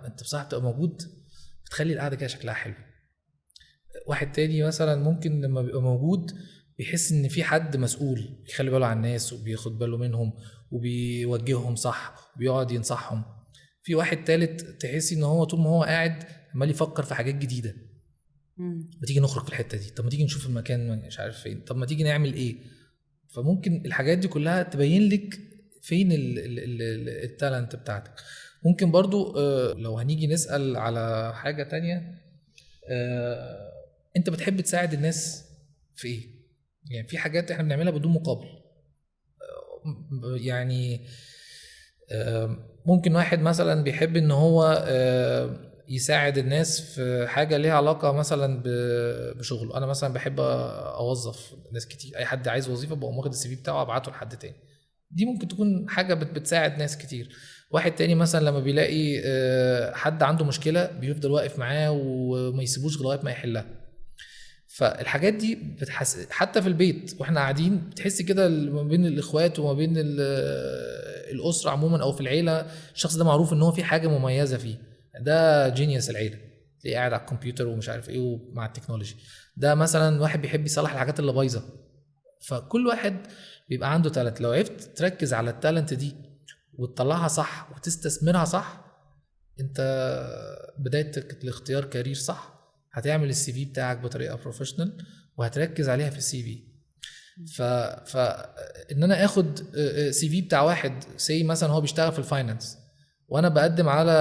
انت بصراحه بتبقى موجود بتخلي القعده كده شكلها حلو. واحد تاني مثلا ممكن لما بيبقى موجود بيحس ان في حد مسؤول بيخلي باله عن الناس وبياخد باله منهم وبيوجههم صح وبيقعد ينصحهم. في واحد تالت تحسي ان هو طول ما هو قاعد عمال يفكر في حاجات جديده. ما تيجي نخرج في الحته دي، طب ما تيجي نشوف المكان مش عارف فين، طب ما تيجي نعمل ايه. فممكن الحاجات دي كلها تبين لك فين التالنت بتاعتك. ممكن برضو لو هنيجي نسأل على حاجة تانية، انت بتحب تساعد الناس في ايه؟ يعني في حاجات احنا بنعملها بدون مقابل. يعني ممكن واحد مثلا بيحب ان هو يساعد الناس في حاجة ليها علاقة مثلا بشغله. انا مثلا بحب اوظف ناس كتير، اي حد عايز وظيفة بقوم واخد السي في بتاعه ابعته لحد تاني. دي ممكن تكون حاجة بتساعد ناس كتير. واحد تاني مثلا لما بيلاقي حد عنده مشكلة بيفضل واقف معاه وما يسيبوش لغاية ما يحلها. فالحاجات دي حتى في البيت واحنا قاعدين بتحسي كده ما بين الاخوات وما بين الاسره عموما او في العيله، الشخص ده معروف ان هو في حاجه مميزه فيه، ده جينيوس العيله، تلاقيه قاعد على الكمبيوتر ومش عارف ايه ومع التكنولوجي. ده مثلا واحد بيحب يصلح الحاجات اللي بايظه. فكل واحد بيبقى عنده تالنت. لو عرفت تركز على التالنت دي وتطلعها صح وتستثمرها صح، انت بدايتك لاختيار كارير صح هتعمل السي في بتاعك بطريقه بروفيشنال وهتركز عليها في السي في. ان انا اخد سي في بتاع واحد سي مثلا هو بيشتغل في الفاينانس وانا بقدم على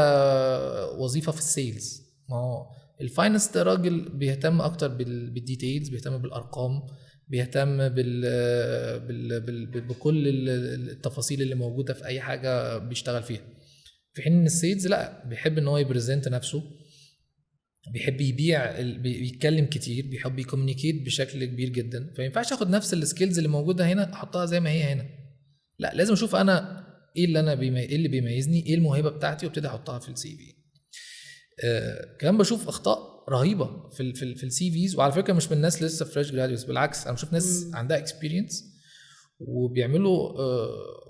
وظيفه في السيلز، ما هو الفاينانس ده راجل بيهتم اكتر بالديتيلز، بيهتم بالارقام، بيهتم بكل التفاصيل اللي موجوده في اي حاجه بيشتغل فيها. في حين ان السيلز لا، بيحب ان هو يبريزنت نفسه، بيحب يبيع، بيتكلم كتير، بيحب يكومينيكيت بشكل كبير جدا. فما ينفعش اخد نفس السكيلز اللي موجوده هنا احطها زي ما هي هنا، لا لازم اشوف انا ايه اللي انا ايه اللي بيميزني، ايه الموهبه بتاعتي، وابتدي احطها في السي في. كمان بشوف اخطاء رهيبه في السي فيز، وعلى فكره مش من الناس لسه فريش جراديوس، بالعكس انا بشوف ناس عندها اكسبيرينس وبيعملوا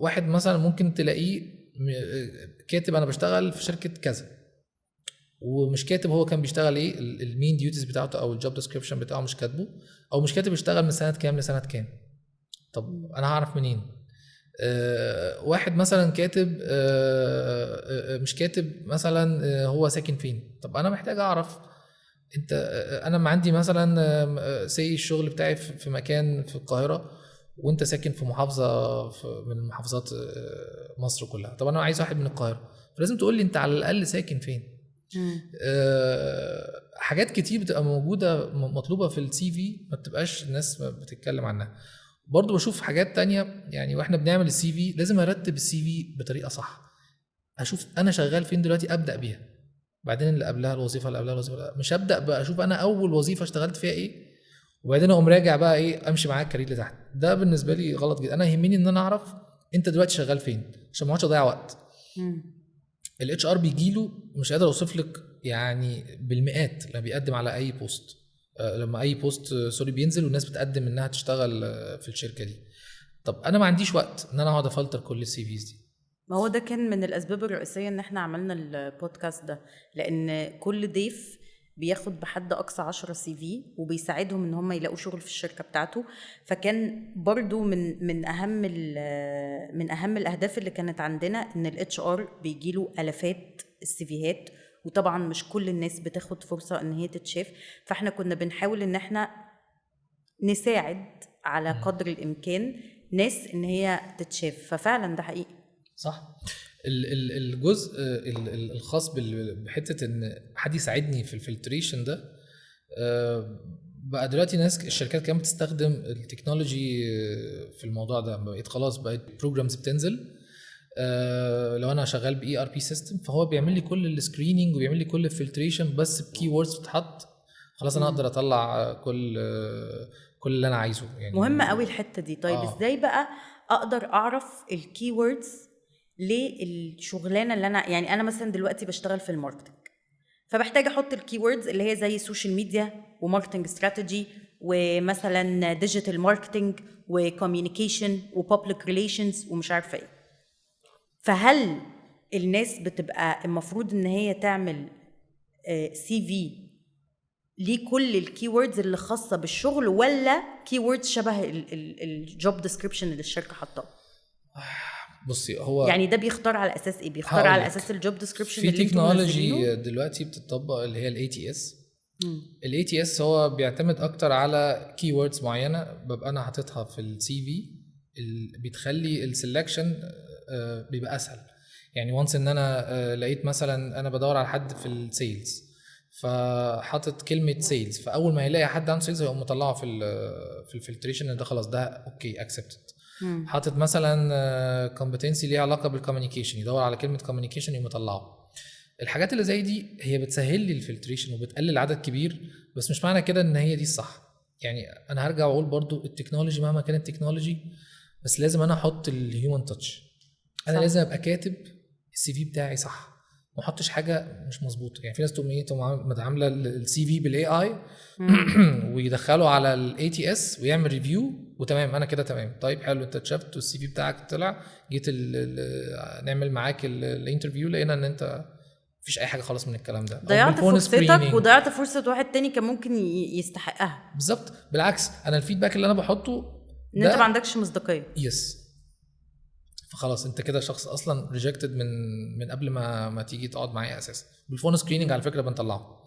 واحد مثلا ممكن تلاقيه كاتب انا بشتغل في شركه كذا، ومش كاتب هو كان بيشتغل ايه، المين ديوتيز بتاعته او الجوب ديسكريبشن بتاعه مش كاتبه، او مش كاتب يشتغل من سنه كام لسنه كام. طب انا هعرف منين؟ واحد مثلا كاتب مش كاتب مثلا هو ساكن فين. طب انا محتاج اعرف انت انا ما عندي مثلا سي الشغل بتاعي في مكان في القاهره وانت ساكن في محافظه من محافظات مصر كلها. طب انا عايز واحد من القاهره، فلازم تقول لي انت على الاقل ساكن فين. حاجات كتير بتبقى موجوده مطلوبه في السي في ما بتبقاش الناس بتتكلم عنها. برضو بشوف حاجات تانية يعني، واحنا بنعمل السي في لازم ارتب السي في بطريقه صح، اشوف انا شغال فين دلوقتي ابدا بيها، بعدين اللي قبلها الوظيفه اللي قبلها الوظيفه، مش ابدا بقى اشوف انا اول وظيفه اشتغلت فيها ايه وبعدين اقوم راجع بقى ايه امشي معاك الكارير اللي تحت. ده بالنسبه لي غلط جدا. انا يهمني ان انا اعرف انت دلوقتي شغال فين عشان ما اقعدش اضيع وقت. الاتش ار بيجي له مش قادر اوصف لك يعني بالمئات لما بيقدم على اي بوست، لما اي بوست سوري بينزل والناس بتقدم انها تشتغل في الشركه دي. طب انا ما عنديش وقت ان انا اقعد افلتر كل السي فيز دي. ما هو ده كان من الاسباب الرئيسيه ان احنا عملنا البودكاست ده، لان كل ضيف بياخد بحد اقصى 10 سي في وبيساعدهم ان هم يلاقوا شغل في الشركه بتاعته. فكان برضو من اهم الاهداف اللي كانت عندنا ان الاتش ار بيجيله الافات السيفيهات، وطبعا مش كل الناس بتاخد فرصه ان هي تتشاف. فاحنا كنا بنحاول ان احنا نساعد على قدر الامكان ناس ان هي تتشاف. ففعلا ده حقيقي صح. الجزء الخاص بحته ان حد يساعدني في الفلتريشن ده، بقى دلوقتي ناس الشركات كمان بتستخدم التكنولوجي في الموضوع ده. بقيت خلاص بقيت بروجرامز بتنزل، لو انا شغال باي ار بي سيستم فهو بيعمل لي كل السكريننج وبيعمل لي كل الفلتريشن بس بكي ووردز بتتحط، خلاص انا اقدر اطلع كل اللي انا عايزه يعني. مهمه قوي الحته دي. طيب ازاي بقى اقدر اعرف الكي ووردز للشغلانه اللي انا يعني انا مثلا دلوقتي بشتغل في الماركتنج، فبحتاج احط الكي ووردز اللي هي زي السوشيال ميديا وماركتنج استراتيجي ومثلا ديجيتال ماركتنج وكوميونيكيشن وبابليك ريليشنز ومش عارفه ايه. فهل الناس بتبقى المفروض ان هي تعمل سي في ليه كل الكي ووردز اللي خاصه بالشغل، ولا كي ووردز شبه الجوب ديسكريبشن اللي الشركه حاطاه؟ بصي هو يعني ده بيختار على اساس ايه؟ بيختار على اساس الجوب ديسكريبشن اللي في تكنولوجي دلوقتي بتطبق اللي هي الاي تي اس. الاي تي اس هو بيعتمد اكتر على كي ووردز معينه ببقى انا حاططها في السي في، بتخلي السلكشن بيبقى اسهل. يعني وانس ان انا لقيت مثلا انا بدور على حد في السيلز فحاطط كلمه سيلز، فاول ما يلاقي حد عنده سيلز هيقوم مطلعه في الفلتريشن ده خلاص ده اوكي اكسبتد. حاطط مثلا كومبتنسي ليها علاقه بالكوميونيكيشن يدور على كلمه كوميونيكيشن يقوم مطلعه. الحاجات اللي زي دي هي بتسهل لي الفلتريشن وبتقلل عدد كبير، بس مش معنى كده ان هي دي الصح. يعني انا هرجع واقول برضو التكنولوجي مهما كانت تكنولوجي بس لازم انا احط الهيومن تاتش. انا صح. لازم ابقى كاتب السي في بتاعي صح، ما احطش حاجه مش مظبوطه. يعني في ناس تقوم عامله السي في بالاي اي ويدخله على الاي تي اس ويعمل ريفيو وتمام انا كده تمام. طيب حلو انت اتشفت والسي في بتاعك طلع، جيت نعمل معاك الانترفيو لقينا ان انت مفيش اي حاجه خالص من الكلام ده. ضيعت فرصتك وضيعت فرصه واحد تاني كان ممكن يستحقها. بالظبط، بالعكس انا الفيدباك اللي انا بحطه ان انت ما عندكش مصداقيه. يس. فخلاص انت كده شخص اصلا ريجكتد من قبل ما تيجي تقعد معايا اساسا. بالفون سكريننج على فكره بنطلعه.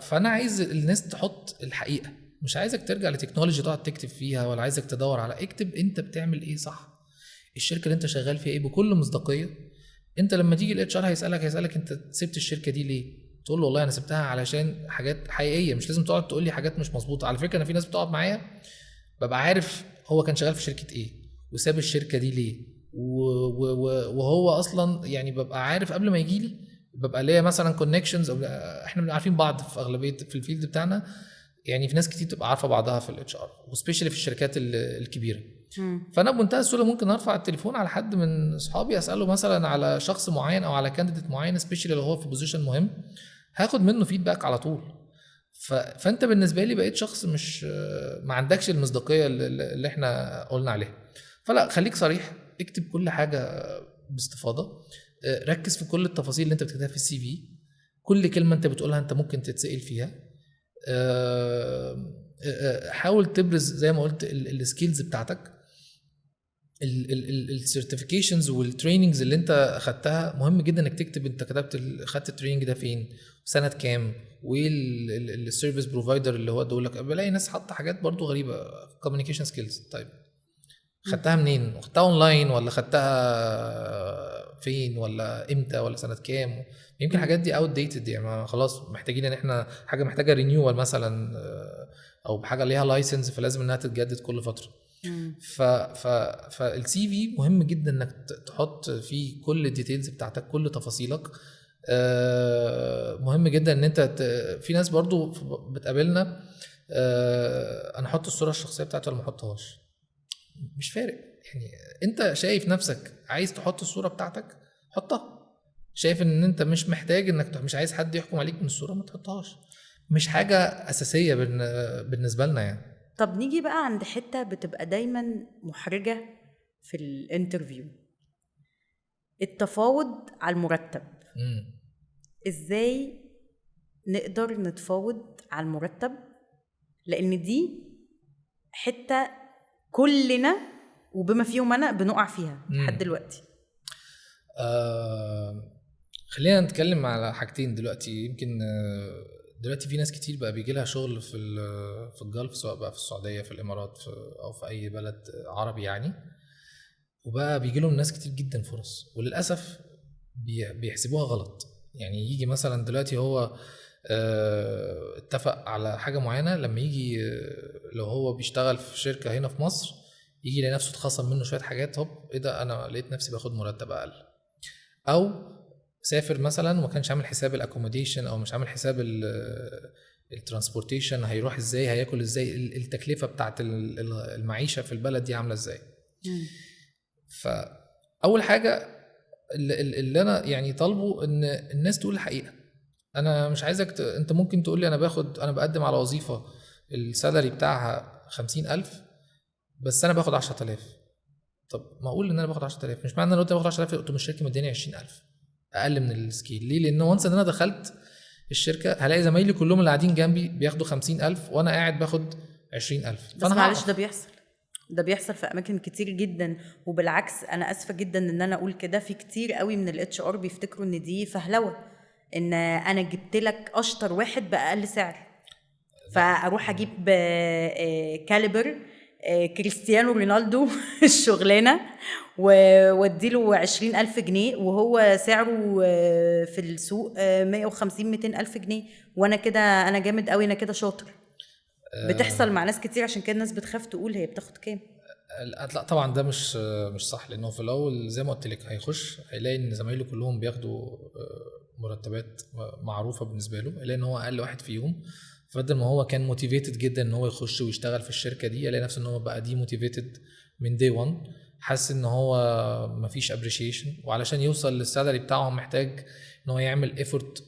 فانا عايز الناس تحط الحقيقه، مش عايزك ترجع لتكنولوجي تقعد تكتب فيها، ولا عايزك تدور على، اكتب انت بتعمل ايه صح، الشركه اللي انت شغال فيها ايه بكل مصداقيه. انت لما تيجي الاتش ار هيسالك انت سبت الشركه دي ليه، تقول له والله انا سبتها علشان حاجات حقيقيه، مش لازم تقعد تقول لي حاجات مش مظبوطه. على فكره انا في ناس بتقعد معايا ببقى عارف هو كان شغال في شركه ايه وساب الشركه دي ليه، وهو اصلا يعني ببقى عارف قبل ما يجي لي، ببقى ليا مثلا كونكشنز، او احنا بنبقى عارفين بعض في اغلبيه في الفيلد بتاعنا. يعني في ناس كتير بتبقى عارفه بعضها في الاتش ار، وسبيشالي في الشركات الكبيره. فانا بمنتهى السهوله ممكن ارفع التليفون على حد من اصحابي اساله مثلا على شخص معين او على كانديديت معين، سبيشالي لو هو في بوزيشن مهم، هاخد منه فيدباك على طول. فانت بالنسبه لي بقيت شخص مش ما عندكش المصداقيه اللي احنا قلنا عليها. فلا، خليك صريح، اكتب كل حاجه باستفاضه، ركز في كل التفاصيل اللي انت بتكتبها في السي في، كل كلمه انت بتقولها انت ممكن تتسأل فيها. حاول تبرز زي ما قلت السكيلز بتاعتك، السيرتيفيكيشنز والتريننجز اللي انت اخدتها. مهم جدا انك تكتب انت خدت التريننج ده فين، سنه كام، وايه السيرفيس بروفايدر اللي هو ادولك. بلاقي ناس حاطه حاجات برضو غريبه، كوميونيكيشن سكيلز. طيب خدتها منين؟ خدتها اونلاين ولا خدتها فين ولا امتى ولا سنه كام؟ يمكن الحاجات دي اوت ديتد، يعني خلاص محتاجين ان احنا حاجه محتاجه رينيوال مثلا، او بحاجه ليها لايسنس فلازم انها تتجدد كل فتره. فالسي في مهم جدا انك تحط فيه كل الديتيلز بتاعتك، كل تفاصيلك. مهم جدا ان انت في ناس برضو بتقابلنا، انا احط الصوره الشخصيه بتاعتي ولا ما احطهاش، مش فارق. يعني انت شايف نفسك عايز تحط الصوره بتاعتك حطها، شايف ان انت مش محتاج انك مش عايز حد يحكم عليك من الصوره ما تحطهاش، مش حاجه اساسيه بالنسبه لنا يعني. طب نيجي بقى عند حتة بتبقى دايما محرجة في الانترفيو، التفاوض على المرتب. ازاي نقدر نتفاوض على المرتب؟ لان دي حتة كلنا وبما فيهم انا بنقع فيها لحد دلوقتي. خلينا نتكلم على حاجتين دلوقتي. يمكن دلوقتي في ناس كتير بقى بيجي لها شغل في الجلف، سواء بقى في السعوديه، في الامارات، او في اي بلد عربي يعني، وبقى بيجي لهم ناس كتير جدا فرص، وللاسف بيحسبوها غلط. يعني يجي مثلا دلوقتي هو اتفق على حاجه معينه، لما يجي لو هو بيشتغل في شركه هنا في مصر، يجي يلاقي نفسه اتخصم منه شويه حاجات، هوب ايه ده، انا لقيت نفسي باخد مرتب اقل. او سافر مثلا وما كانش عامل حساب الاكوموديشن، او مش عامل حساب الترانسبورتيشن، هيروح ازاي، هياكل ازاي، التكلفه بتاعت المعيشه في البلد دي عامله ازاي. فاول حاجه اللي انا يعني طالبه ان الناس تقول الحقيقه. انا مش عايزك انت ممكن تقول لي انا بقدم على وظيفه السالري بتاعها 50,000 بس انا باخد 10,000. طب ما اقول ان انا باخد 10,000، مش معنى ان انا قلت باخد 10,000 قلت الشركه مدياني 20,000 اقل من السكيل. ليه؟ لان وانس ان انا دخلت الشركه هلاقي زمايلي كلهم اللي قاعدين جنبي بياخدوا 50,000 وانا قاعد باخد 20,000. بس معلش ده بيحصل في اماكن كتير جدا، وبالعكس انا اسفه جدا ان انا اقول كده، في كتير قوي من الاتش ار بيفتكروا ان دي فهلوه، ان انا جبت لك اشطر واحد باقل سعر، فاروح اجيب كاليبر كريستيانو رونالدو الشغلانه واديله 20,000 جنيه وهو سعره في السوق 150-200,000 جنيه، وانا كده انا جامد قوي، انا كده شاطر. بتحصل مع ناس كتير، عشان كده الناس بتخاف تقول هي بتاخد كام. لا طبعا ده مش صح، لانه في الاول زي ما قلت لك هيخش هيلاقي ان زمايله كلهم بياخدوا مرتبات معروفه بالنسبه له، هيلاقي ان هو اقل واحد فيهم. فبدل ما هو كان موتيفيتد جدا ان هو يخش ويشتغل في الشركه دي، يلاقي نفسه ان هو بقى دي موتيفيتد من داي 1، حاسس ان هو مفيش ابريشيشن، وعلشان يوصل للسالري بتاعه محتاج ان هو يعمل ايفورت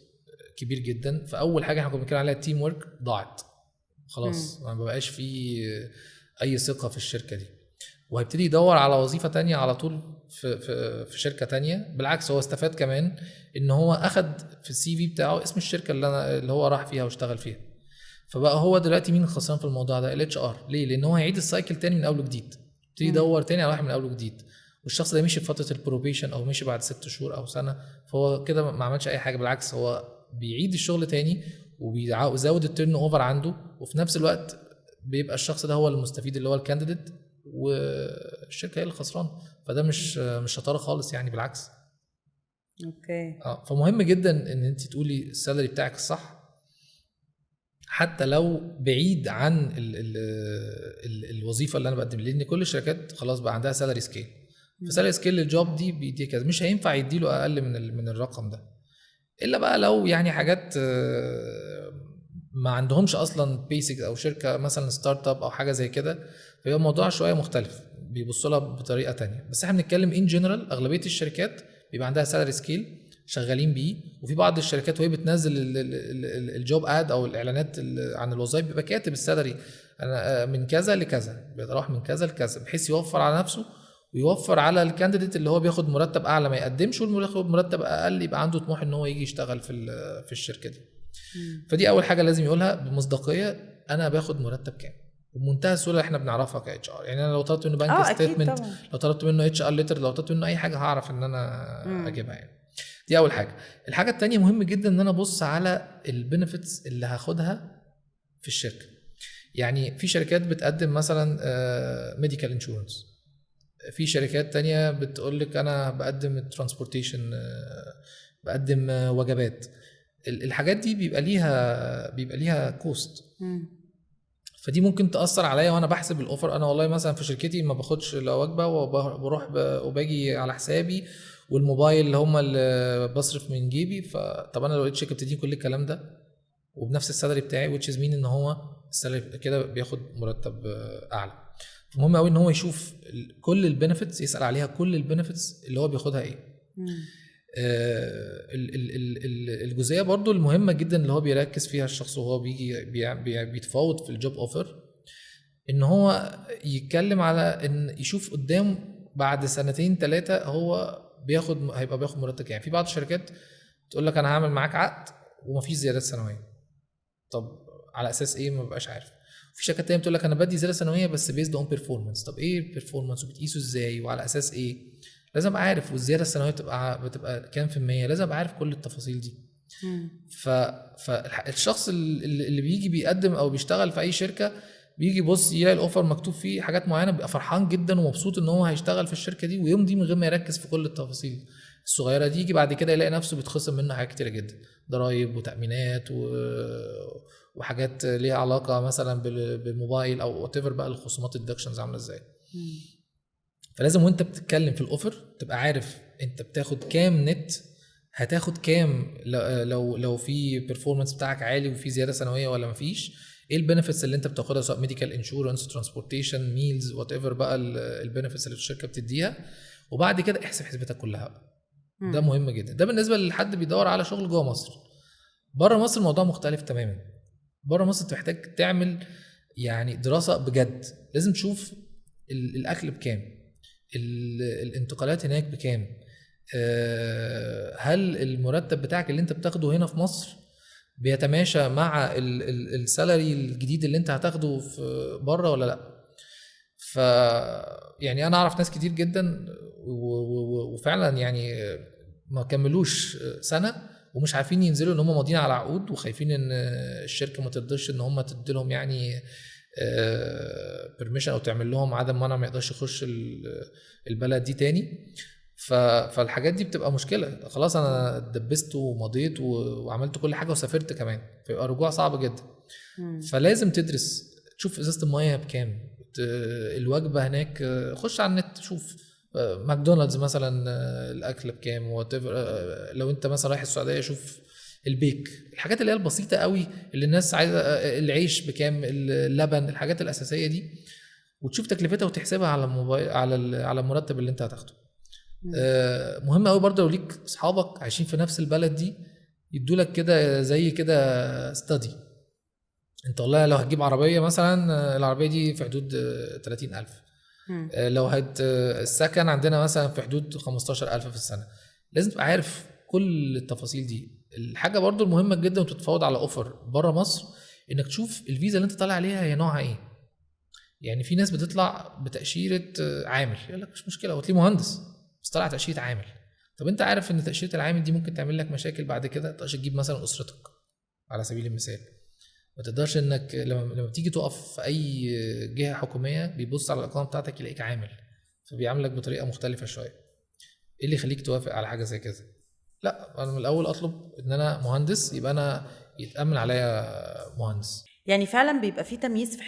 كبير جدا. فاول حاجه احنا كنا بنتكلم عليها التيم ورك ضاعت خلاص، ما بقاش فيه اي ثقه في الشركه دي، وهيبتدي يدور على وظيفه تانية على طول في شركه تانية. بالعكس هو استفاد كمان ان هو اخد في السي في بتاعه اسم الشركه اللي هو راح فيها واشتغل فيها. فبقى هو دلوقتي مين الخسران في الموضوع ده؟ الاتش ار. ليه؟ لان هو هيعيد السايكل تاني من اول وجديد، يبتدي يدور تاني على واحد من اول وجديد، والشخص ده مشي في فتره البروبيشن او مشي بعد 6 شهور او سنه، فهو كده ما عملش اي حاجه، بالعكس هو بيعيد الشغل تاني وبيزود التيرن اوفر عنده، وفي نفس الوقت بيبقى الشخص ده هو المستفيد اللي هو الكانديديت، والشركه هي اللي خسرانه. فده مش شطاره خالص يعني، بالعكس. اوكي. فمهم جدا ان انت تقولي السالري بتاعك الصح، حتى لو بعيد عن الوظيفه اللي انا بقدم، لان كل الشركات خلاص بقى عندها سالري سكيل، فسالري سكيل للجوب دي بيدي كذا، مش هينفع يديله اقل من الرقم ده، الا بقى لو يعني حاجات ما عندهمش اصلا بيسك، او شركه مثلا ستارت اب او حاجه زي كده، فيبقى الموضوع شويه مختلف، بيبصوا لها بطريقه تانية. بس احنا بنتكلم ان جنرال، اغلبيه الشركات بيبقى عندها سالري سكيل شغالين بيه، وفي بعض الشركات وهي بتنزل الجوب اد او الاعلانات عن الوظائف بيبقى كاتب السالري انا من كذا لكذا، بيتراوح من كذا لكذا، بحيث يوفر على نفسه ويوفر على الكانديديت اللي هو بياخد مرتب اعلى ما يقدمش، واللي بياخد مرتب اقل يبقى عنده طموح ان هو يجي يشتغل في الشركه دي. فدي اول حاجه لازم يقولها بمصداقيه، انا باخد مرتب كام، بمنتهى السهوله احنا بنعرفها كاتش ار. يعني انا لو طلبت منه بنك ستيتمنت، لو طلبت منه اتش ار ليتر، لو طلبت منه اي حاجه هعرف ان انا اجيبها يعني. دي اول حاجه. الحاجه الثانيه مهم جدا ان انا ابص على البنفيتس اللي هاخدها في الشركه. يعني في شركات بتقدم مثلا ميديكال انشورنس، في شركات تانية بتقول لك انا بقدم الترانسبورتيشن، بقدم وجبات. الحاجات دي بيبقى ليها كوست، فدي ممكن تاثر عليا وانا بحسب الاوفر. انا والله مثلا في شركتي ما باخدش لا وجبه، وبروح وباجي على حسابي، والموبايل اللي هم اللي بصرف من جيبي. فطب انا لو لقيت شركه بتديني كل الكلام ده وبنفس السالري بتاعي، which is mean ان هو السالري كده بياخد مرتب اعلى. فمهم قوي ان هو يشوف كل البنفيتس، يسال عليها كل البنفيتس اللي هو بياخدها ايه. الجزئيه برضو المهمه جدا اللي هو بيركز فيها الشخص وهو بيجي بيتفاوض في الجوب اوفر، ان هو يتكلم على ان يشوف قدام بعد 2-3 هو هيبقى بياخد مرتب يعني. في بعض الشركات تقول لك انا هعمل معاك عقد ومفيش زيادات سنويه. طب على اساس ايه؟ ما بقاش عارف. في شركات تانية بتقول لك انا بدي زياده سنويه بس بيزد اون بيرفورمانس. طب ايه البيرفورمانس وبتقيسه ازاي وعلى اساس ايه؟ لازم ابقى عارف. والزياده السنويه بتبقى كام في المية؟ لازم ابقى عارف كل التفاصيل دي. فالشخص اللي بيجي بيقدم او بيشتغل في اي شركه، بيجي يبص يلاقي الاوفر مكتوب فيه حاجات معينه، بيبقى فرحان جدا ومبسوط ان هو هيشتغل في الشركه دي ويمضي من غير ما يركز في كل التفاصيل الصغيره دي. يجي بعد كده يلاقي نفسه بيتخصم منه حاجات كتيره جدا، ضرايب وتامينات وحاجات ليها علاقه مثلا بالموبايل او وات ايفر بقى، الخصومات الدكشنز عامله ازاي. فلازم وانت بتتكلم في الاوفر تبقى عارف انت بتاخد كام نت، هتاخد كام لو في بيرفورمانس بتاعك عالي وفي زياده سنويه ولا مفيش، ايه البنفيتس اللي انت بتاخدها سواء ميديكال انشورنس، ترانسبورتيشن، ميلز، وات ايفر بقى البنفيتس اللي الشركه بتديها. وبعد كده احسب حسبتك كلها بقى. ده مهم جدا. ده بالنسبه لحد بيدور على شغل جوه مصر. بره مصر الموضوع مختلف تماما. بره مصر انت محتاج تعمل يعني دراسه بجد. لازم تشوف الاكل بكام، الانتقالات هناك بكام، هل المرتب بتاعك اللي انت بتاخده هنا في مصر بيتماشى مع السالري الجديد اللي انت هتاخده في بره ولا لا. ف يعني انا اعرف ناس كتير جدا وفعلا يعني ما كملوش سنه ومش عارفين ينزلوا، ان هم ماضيين على عقود وخايفين ان الشركه ما تقدرش ان هم تدي لهم يعني بيرميشن او تعمل لهم عدم منع ما يقدرش يخش البلد دي تاني. فالحاجات دي بتبقى مشكله. خلاص انا اتدبست ومضيت وعملت كل حاجه وسافرت كمان، فيبقى رجوع صعب جدا. فلازم تدرس، تشوف ازازه الميه بكام، الوجبه هناك، خش على النت شوف ماكدونالدز مثلا الاكل بكام، لو انت مثلا رايح السعوديه شوف البيك، الحاجات اللي هي البسيطه قوي اللي الناس عايزه، العيش بكام، اللبن، الحاجات الاساسيه دي، وتشوف تكلفتها وتحسبها على الموبايل على المرتب اللي انت هتاخده. مهم قوي برضه لو ليك اصحابك عايشين في نفس البلد دي يدوا لك كده زي كده ستادي. انت والله لو هتجيب عربيه مثلا، العربيه دي في حدود 30,000. لو السكن عندنا مثلا في حدود 15,000 في السنه. لازم تبقى عارف كل التفاصيل دي. الحاجه برضو المهمه جدا وتتفاوض على اوفر بره مصر، انك تشوف الفيزا اللي انت طالع عليها هي نوعها ايه. يعني في ناس بتطلع بتاشيره عامل، يقول لك مش مشكله، هو تلاقيه مهندس بس طلع تاشيره عامل. طب انت عارف ان تاشيره العامل دي ممكن تعمل لك مشاكل بعد كده، تقدرش تجيب مثلا اسرتك على سبيل المثال. ما تقدرش انك لما بتيجي تقف في اي جهه حكوميه بيبص على الاقامه بتاعتك يلاقيك عامل، فبيعاملك بطريقه مختلفه شويه. ايه اللي يخليك توافق على حاجه زي كده؟ لا، انا من الاول اطلب ان انا مهندس، يبقى انا يتامن عليا مهندس. يعني فعلا بيبقى في تمييز في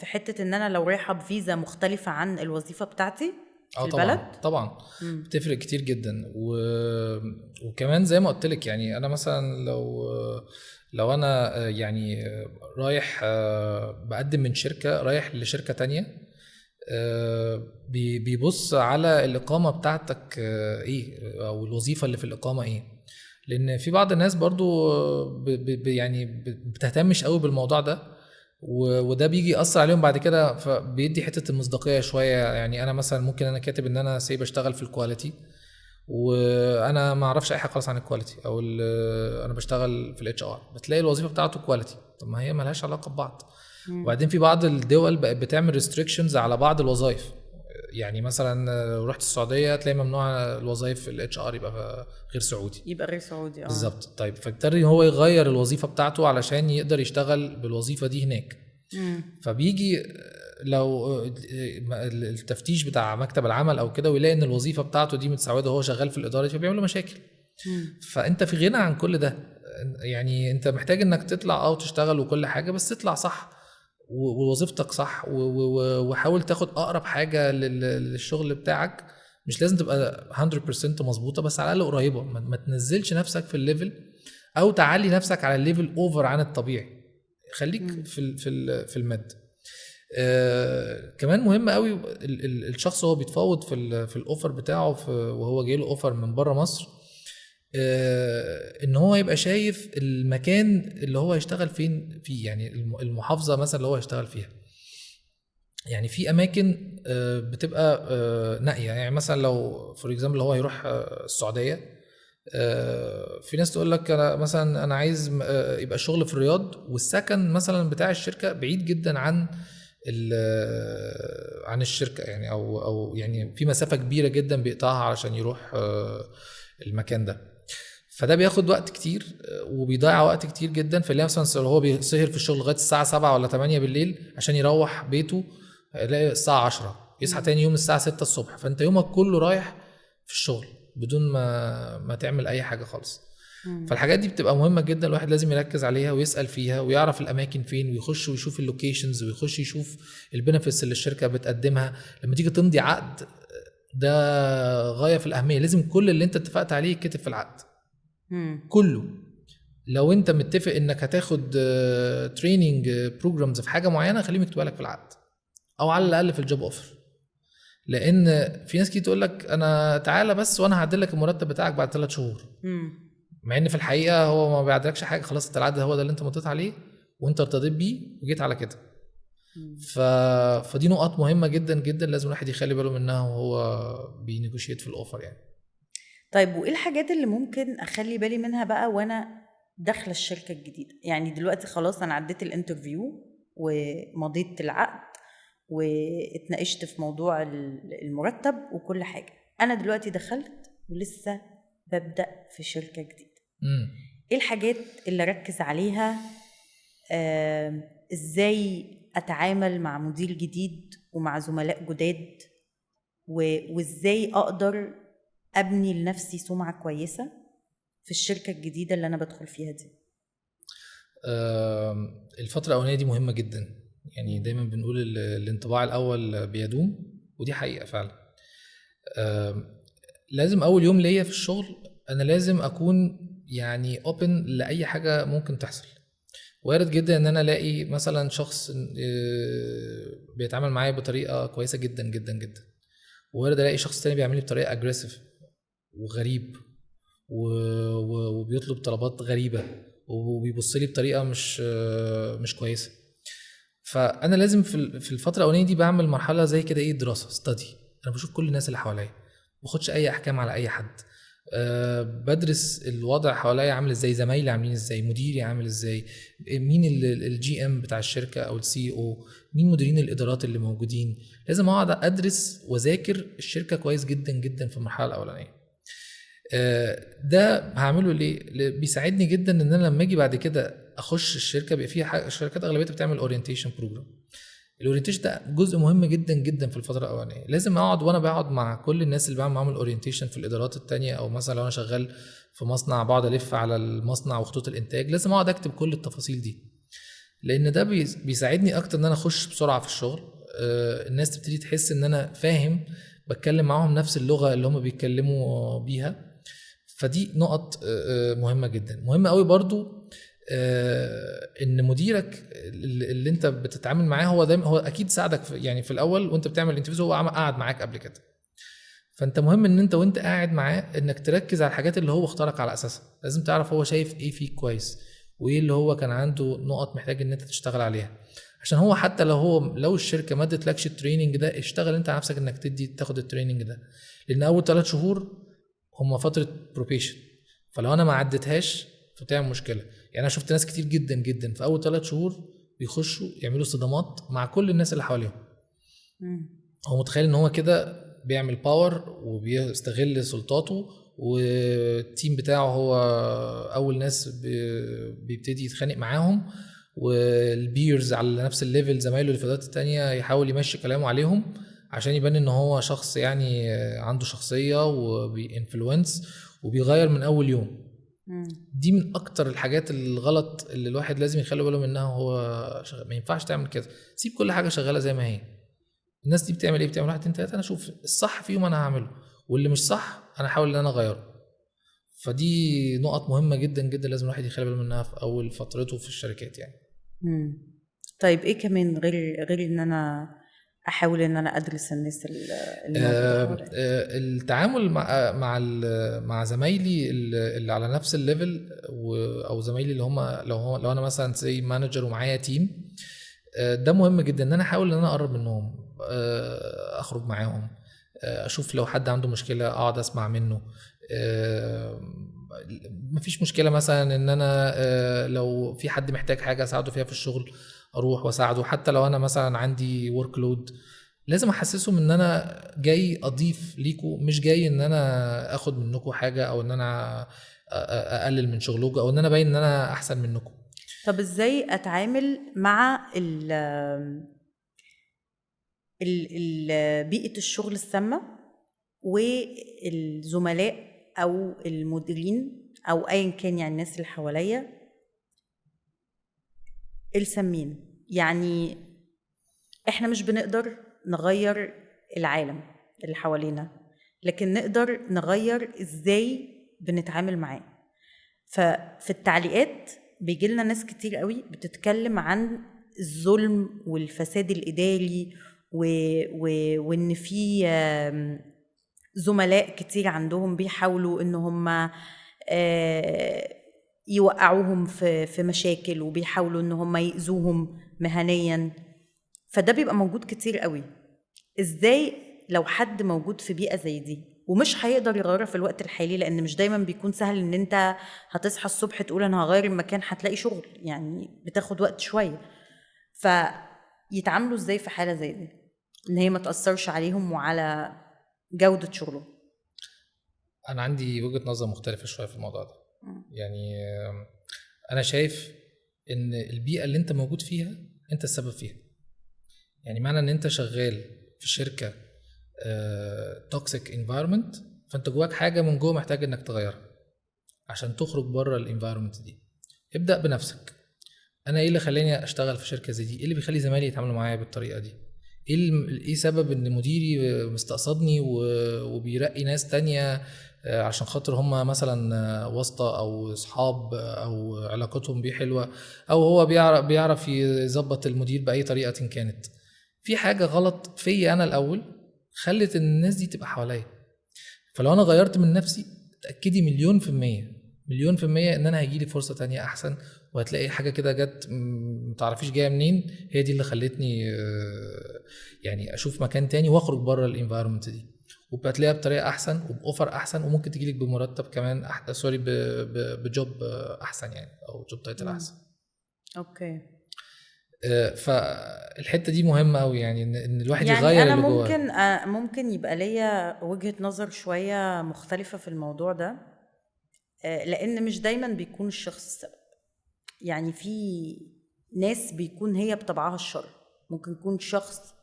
حته ان انا لو رايحه بفيزا مختلفه عن الوظيفه بتاعتي في البلد. طبعا بتفرق كتير جدا وكمان زي ما قلت لك، يعني انا مثلا لو انا يعني رايح بقدم من شركه رايح لشركه تانية، بيبص على الإقامة بتاعتك ايه، او الوظيفة اللي في الإقامة ايه. لان في بعض الناس برضو يعني بتهتمش قوي بالموضوع ده، وده بيجي يأثر عليهم بعد كده، فبيدي حتة المصداقية شوية. يعني انا مثلا ممكن انا كاتب ان انا بشتغل في الكواليتي، وانا ما اعرفش اي حاجه خالص عن الكواليتي، او انا بشتغل في الاتش ار، بتلاقي الوظيفه بتاعته كواليتي. طب ما هي ملهاش علاقه ببعض. وبعدين في بعض الدول بقت بتعمل ريستريكشنز على بعض الوظائف. يعني مثلا رحت السعوديه تلاقي ممنوع الوظائف الاتش ار يبقى غير سعودي. يبقى غير سعودي. بالظبط. طيب فبالتالي هو يغير الوظيفه بتاعته علشان يقدر يشتغل بالوظيفه دي هناك. فبيجي لو التفتيش بتاع مكتب العمل او كده ويلاقي ان الوظيفه بتاعته دي متسعوده وهو شغال في الاداره، فبيعمل له مشاكل. فانت في غنى عن كل ده. يعني انت محتاج انك تطلع او تشتغل وكل حاجه، بس تطلع صح ووظيفتك صح، وحاول تاخد اقرب حاجه للشغل بتاعك. مش لازم تبقى 100% مظبوطه، بس على الاقل قريبه. ما تنزلش نفسك في الليفل او تعلي نفسك على الليفل اوفر عن الطبيعي. خليك في المد. كمان مهم قوي الشخص هو بيتفاوض في الاوفر بتاعه، وهو جاي له اوفر من بره مصر، ان هو يبقى شايف المكان اللي هو هيشتغل فين فيه. يعني المحافظه مثلا اللي هو هيشتغل فيها. يعني في اماكن بتبقى نائيه. يعني مثلا لو فور اكزامبل هو هيروح السعوديه، في ناس تقول لك انا مثلا انا عايز يبقى الشغل في الرياض، والسكن مثلا بتاع الشركه بعيد جدا عن الشركه، يعني او يعني في مسافه كبيره جدا بيقطعها علشان يروح المكان ده. فده بياخد وقت كتير وبيضيع وقت كتير جدا. فاللي مثلا هو بيسهر في الشغل لغايه الساعه 7 ولا 8 بالليل عشان يروح بيته يلاقي الساعه 10، يصحى تاني يوم الساعه 6 الصبح. فانت يومك كله رايح في الشغل بدون ما تعمل اي حاجه خالص. فالحاجات دي بتبقى مهمه جدا، الواحد لازم يركز عليها ويسال فيها ويعرف الاماكن فين، ويخش ويشوف اللوكيشنز، ويخش يشوف البنفيتس اللي الشركه بتقدمها. لما تيجي تمضي عقد، ده غايه في الاهميه. لازم كل اللي انت اتفقت عليه يتكتب في العقد كله. لو انت متفق انك هتاخد تريننج بروجرامز في حاجه معينه، خليهم يكتبوا لك في العقد، او على الاقل في الجوب اوفر. لان في ناس كتير تقول لك انا تعالى بس وانا هعدل لك المرتب بتاعك بعد 3 شهور، مع ان في الحقيقه هو ما بيعدلكش حاجه. خلاص انت العقد هو ده اللي انت مضيت عليه وانت ارتضيت بيه وجيت على كده. فدي نقط مهمه جدا جدا لازم الواحد يخلي باله منها وهو بينيجوشيت في الاوفر يعني. طيب وايه الحاجات اللي ممكن اخلي بالي منها بقى وانا داخله الشركه الجديده؟ يعني دلوقتي خلاص انا عديت الانترفيو ومضيت العقد واتناقشت في موضوع المرتب وكل حاجه، انا دلوقتي دخلت ولسه ببدا في شركه جديده. ايه الحاجات اللي اركز عليها؟ ازاي اتعامل مع مدير جديد ومع زملاء جداد، وازاي اقدر ابني لنفسي سمعة كويسة في الشركة الجديدة اللي انا بدخل فيها دي؟ الفترة الأولانية دي مهمة جدا. يعني دايما بنقول الانطباع الأول بيدوم، ودي حقيقة فعلا. لازم أول يوم ليا في الشغل أنا لازم أكون يعني open لأي حاجة ممكن تحصل. وارد جدا ان انا الاقي مثلا شخص بيتعامل معايا بطريقه كويسه جدا جدا جدا، وارد الاقي شخص تاني بيعمل لي بطريقه اجريسيف وغريب وبيطلب طلبات غريبه وبيبص لي بطريقه مش كويسه. فانا لازم في الفتره الاولانيه دي بعمل مرحله زي كده ايه، دراسه ستادي. انا بشوف كل الناس اللي حواليا، ما باخدش اي احكام على اي حد. بدرس الوضع حواليا عامل ازاي، زمايلي عاملين ازاي، مديري عامل ازاي، مين الجي ام بتاع الشركه او السي او، مين مديرين الادارات اللي موجودين. لازم اقعد ادرس واذاكر الشركه كويس جدا جدا في المرحله الاولانيه. ده هعمله ليه؟ بيساعدني جدا ان انا لما اجي بعد كده اخش الشركه، بيبقى فيها الشركات اغلبيتها بتعمل اورينتيشن بروجرام. الاورينتيشن ده جزء مهم جدا جدا في الفتره الاولانيه. لازم اقعد وانا بقعد مع كل الناس اللي بعمل معاهم الاورينتيشن في الادارات التانية، او مثلا لو انا شغال في مصنع بقعد الف على المصنع وخطوط الانتاج، لازم اقعد اكتب كل التفاصيل دي، لان ده بيساعدني اكتر ان انا اخش بسرعه في الشغل. الناس تبتدي تحس ان انا فاهم، بتكلم معاهم نفس اللغه اللي هم بيتكلموا بيها. فدي نقط مهمه جدا. مهم قوي برضو ان مديرك اللي انت بتتعامل معاه هو دايما هو اكيد ساعدك يعني في الاول وانت بتعمل الانترفيو، هو قاعد معاك قبل كده. فانت مهم ان انت وانت قاعد معاه انك تركز على الحاجات اللي هو اختارك على اساسها. لازم تعرف هو شايف ايه فيك كويس، وايه اللي هو كان عنده نقط محتاج ان انت تشتغل عليها، عشان هو حتى لو الشركه ما ادتلكش التريننج ده، اشتغل انت على نفسك انك تاخد التريننج ده. لان اول 3 شهور هم فتره بروبيشن، فلو انا ما عدتهاش فبتعمل مشكله. يعني انا شفت ناس كتير جدا جدا في اول 3 شهور بيخشوا يعملوا صدامات مع كل الناس اللي حواليهم. هو متخيل ان هو كده بيعمل باور وبيستغل سلطاته، والتيم بتاعه هو اول ناس بيبتدي يتخانق معاهم، والبيرز على نفس الليفل زمايله اللي في الادارات التانية يحاول يمشي كلامه عليهم عشان يبان ان هو شخص يعني عنده شخصية وبينفلونس وبيغير من اول يوم. دي من اكتر الحاجات الغلط اللي الواحد لازم يخلي باله منها وهو شغال. ما ينفعش تعمل كده، سيب كل حاجة شغالة زي ما هي. الناس دي بتعمل ايه؟ بتعمل 1 2 3، انا اشوف الصح فيهم انا هعمله، واللي مش صح انا احاول ان انا اغيره. فدي نقط مهمه جدا جدا لازم الواحد يخلي باله منها في اول فترته في الشركات يعني. طيب ايه كمان غير ان انا احاول ان انا ادرس الناس اللي موجوده؟ التعامل مع زمايلي اللي على نفس الليفل، او زمايلي اللي هم لو انا مثلا زي مانجر ومعايا تيم، ده مهم جدا ان انا احاول ان انا اقرب منهم، اخرج معاهم، اشوف لو حد عنده مشكله اقعد اسمع منه. مفيش مشكله مثلا ان انا لو في حد محتاج حاجه اساعده فيها في الشغل اروح واساعده، حتى لو انا مثلا عندي ورك لود. لازم احسسهم ان انا جاي اضيف ليكوا، مش جاي ان انا اخد منكم حاجه، او ان انا اقلل من شغلكم، او ان انا باين ان انا احسن منكم. طب ازاي اتعامل مع بيئة الشغل السامة والزملاء او المديرين او ايا كان، يعني الناس اللي حواليا السامين؟ يعني احنا مش بنقدر نغير العالم اللي حوالينا، لكن نقدر نغير ازاي بنتعامل معاه. ففي التعليقات بيجيلنا ناس كتير قوي بتتكلم عن الظلم والفساد الإداري وإن في زملاء كتير عندهم بيحاولوا إن هم يوقعوهم في مشاكل، وبيحاولوا إن هم يأذوهم مهنيا. فده بيبقى موجود كتير قوي. إزاي لو حد موجود في بيئة زي دي ومش هيقدر يغيرها في الوقت الحالي، لان مش دايما بيكون سهل ان انت هتصحى الصبح تقول انا هغير المكان هتلاقي شغل، يعني بتاخد وقت شوية. فيتعاملوا ازاي في حالة زي دي ان هي ما تأثرش عليهم وعلى جودة شغلهم؟ انا عندي وجهة نظر مختلفة شوية في الموضوع ده. يعني انا شايف ان البيئة اللي انت موجود فيها انت السبب فيها. يعني معنى ان انت شغال في شركة توكسيك انفايرمنت، فانت جواك حاجه من جوه محتاج انك تغيرها عشان تخرج بره الانفايرمنت دي. ابدا بنفسك. انا ايه اللي خلاني اشتغل في شركه زي دي؟ ايه اللي بيخلي زمايلي يتعاملوا معايا بالطريقه دي؟ ايه سبب ان مديري مستقصدني وبيرقي ناس تانية عشان خاطر هم مثلا واسطه او اصحاب او علاقتهم بيه حلوه، او هو بيعرف يظبط المدير باي طريقه كانت؟ في حاجه غلط فيا انا الاول خلت الناس دي تبقى حواليا. فلو انا غيرت من نفسي تأكدي 1,000,000% ان انا هيجيلي فرصة تانية احسن، وهتلاقي حاجة كده جت متعرفيش جاية منين، هي دي اللي خلتني يعني اشوف مكان تاني واخرج بره الانفايرمنت دي. وبتلاقيها بطريقه احسن وباوفر احسن، وممكن تجيلك بمرتب كمان سوري بجوب احسن يعني، او جوب تايتل احسن. اوكي. فالحته دي مهمه قوي يعني، ان الواحد يعني يغير انا اللي جواه. ممكن يبقى ليا وجهة نظر شوية مختلفة في الموضوع ده، لان مش دايما بيكون الشخص السبب. يعني في ناس بيكون هي بطبعها الشر، ممكن يكون شخص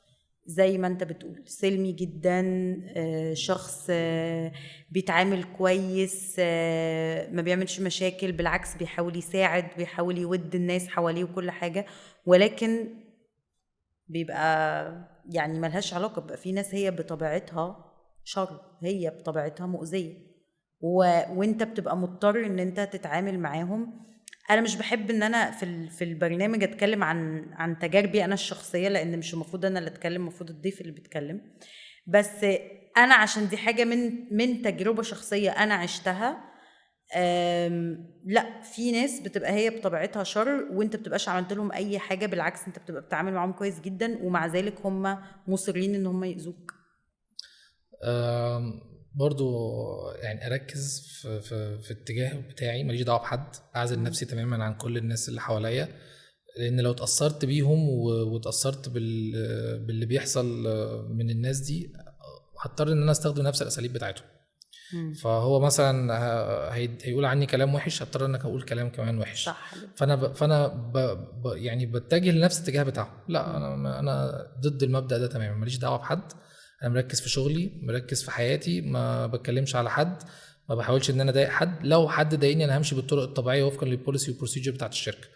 زي ما انت بتقول سلمي جدا، شخص بيتعامل كويس، ما بيعملش مشاكل، بالعكس بيحاول يساعد، بيحاول يود الناس حواليه وكل حاجة، ولكن بيبقى يعني ملهاش علاقة. بيبقى في ناس هي بطبيعتها شر، هي بطبيعتها مؤذية، وانت بتبقى مضطر ان انت تتعامل معاهم. انا مش بحب ان انا في البرنامج اتكلم عن تجاربي انا الشخصية، لان مش المفروض انا اللي اتكلم، المفروض الضيف اللي بيتكلم. بس انا عشان دي حاجة من تجربة شخصية انا عشتها. لا، في ناس بتبقى هي بطبيعتها شر، وانت بتبقاش عملت لهم اي حاجة، بالعكس انت بتبقى بتتعامل معاهم كويس جدا، ومع ذلك هم مصرين ان هم يأذوك. برضو يعني اركز في الاتجاه بتاعي، ماليش دعوه بحد، اعزل نفسي تماما عن كل الناس اللي حواليا، لان لو اتاثرت بيهم واتاثرت باللي بيحصل من الناس دي، هضطر ان انا استخدم نفس الاساليب بتاعتهم. فهو مثلا هيقول عني كلام وحش، هضطر انك اقول كلام كمان وحش. صح. فانا يعني بتجه لنفس الاتجاه بتاعه. لا، انا ضد المبدأ ده تماما، ماليش دعوه بحد، انا مركز في شغلي، مركز في حياتي، ما بتكلمش على حد، ما بحاولش ان انا اضايق حد. لو حد ضايقني انا همشي بالطرق الطبيعيه وفقا للبوليسي والبروسيجر بتاعت الشركه.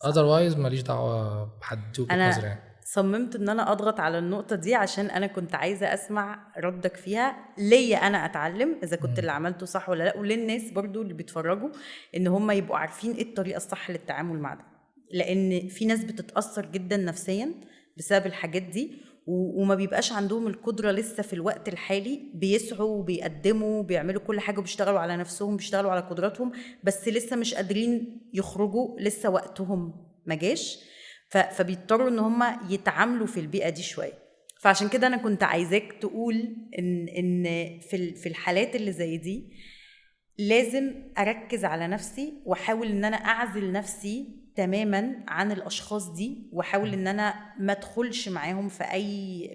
اذروايز ماليش دعوه بحد. دي وجهه نظري انا يعني. صممت ان انا اضغط على النقطة دي عشان انا كنت عايزة اسمع ردك فيها، ليا انا اتعلم اذا كنت اللي عملته صح ولا لا، وللناس برضو اللي بيتفرجوا ان هم يبقوا عارفين ايه الطريقة الصح للتعامل مع ده، لان في ناس بتتأثر جدا نفسيا بسبب الحاجات دي، وما بيبقاش عندهم القدرة لسه في الوقت الحالي، بيسعوا وبيقدموا بيعملوا كل حاجة وبيشتغلوا على نفسهم، بيشتغلوا على قدراتهم، بس لسه مش قادرين يخرجوا، لسه وقتهم ما جاش، فبيضطروا ان هم يتعاملوا في البيئة دي شوية. فعشان كده انا كنت عايزاك تقول ان في الحالات اللي زي دي لازم اركز على نفسي، واحاول ان انا اعزل نفسي تماما عن الاشخاص دي، واحاول ان انا ما ادخلش معاهم في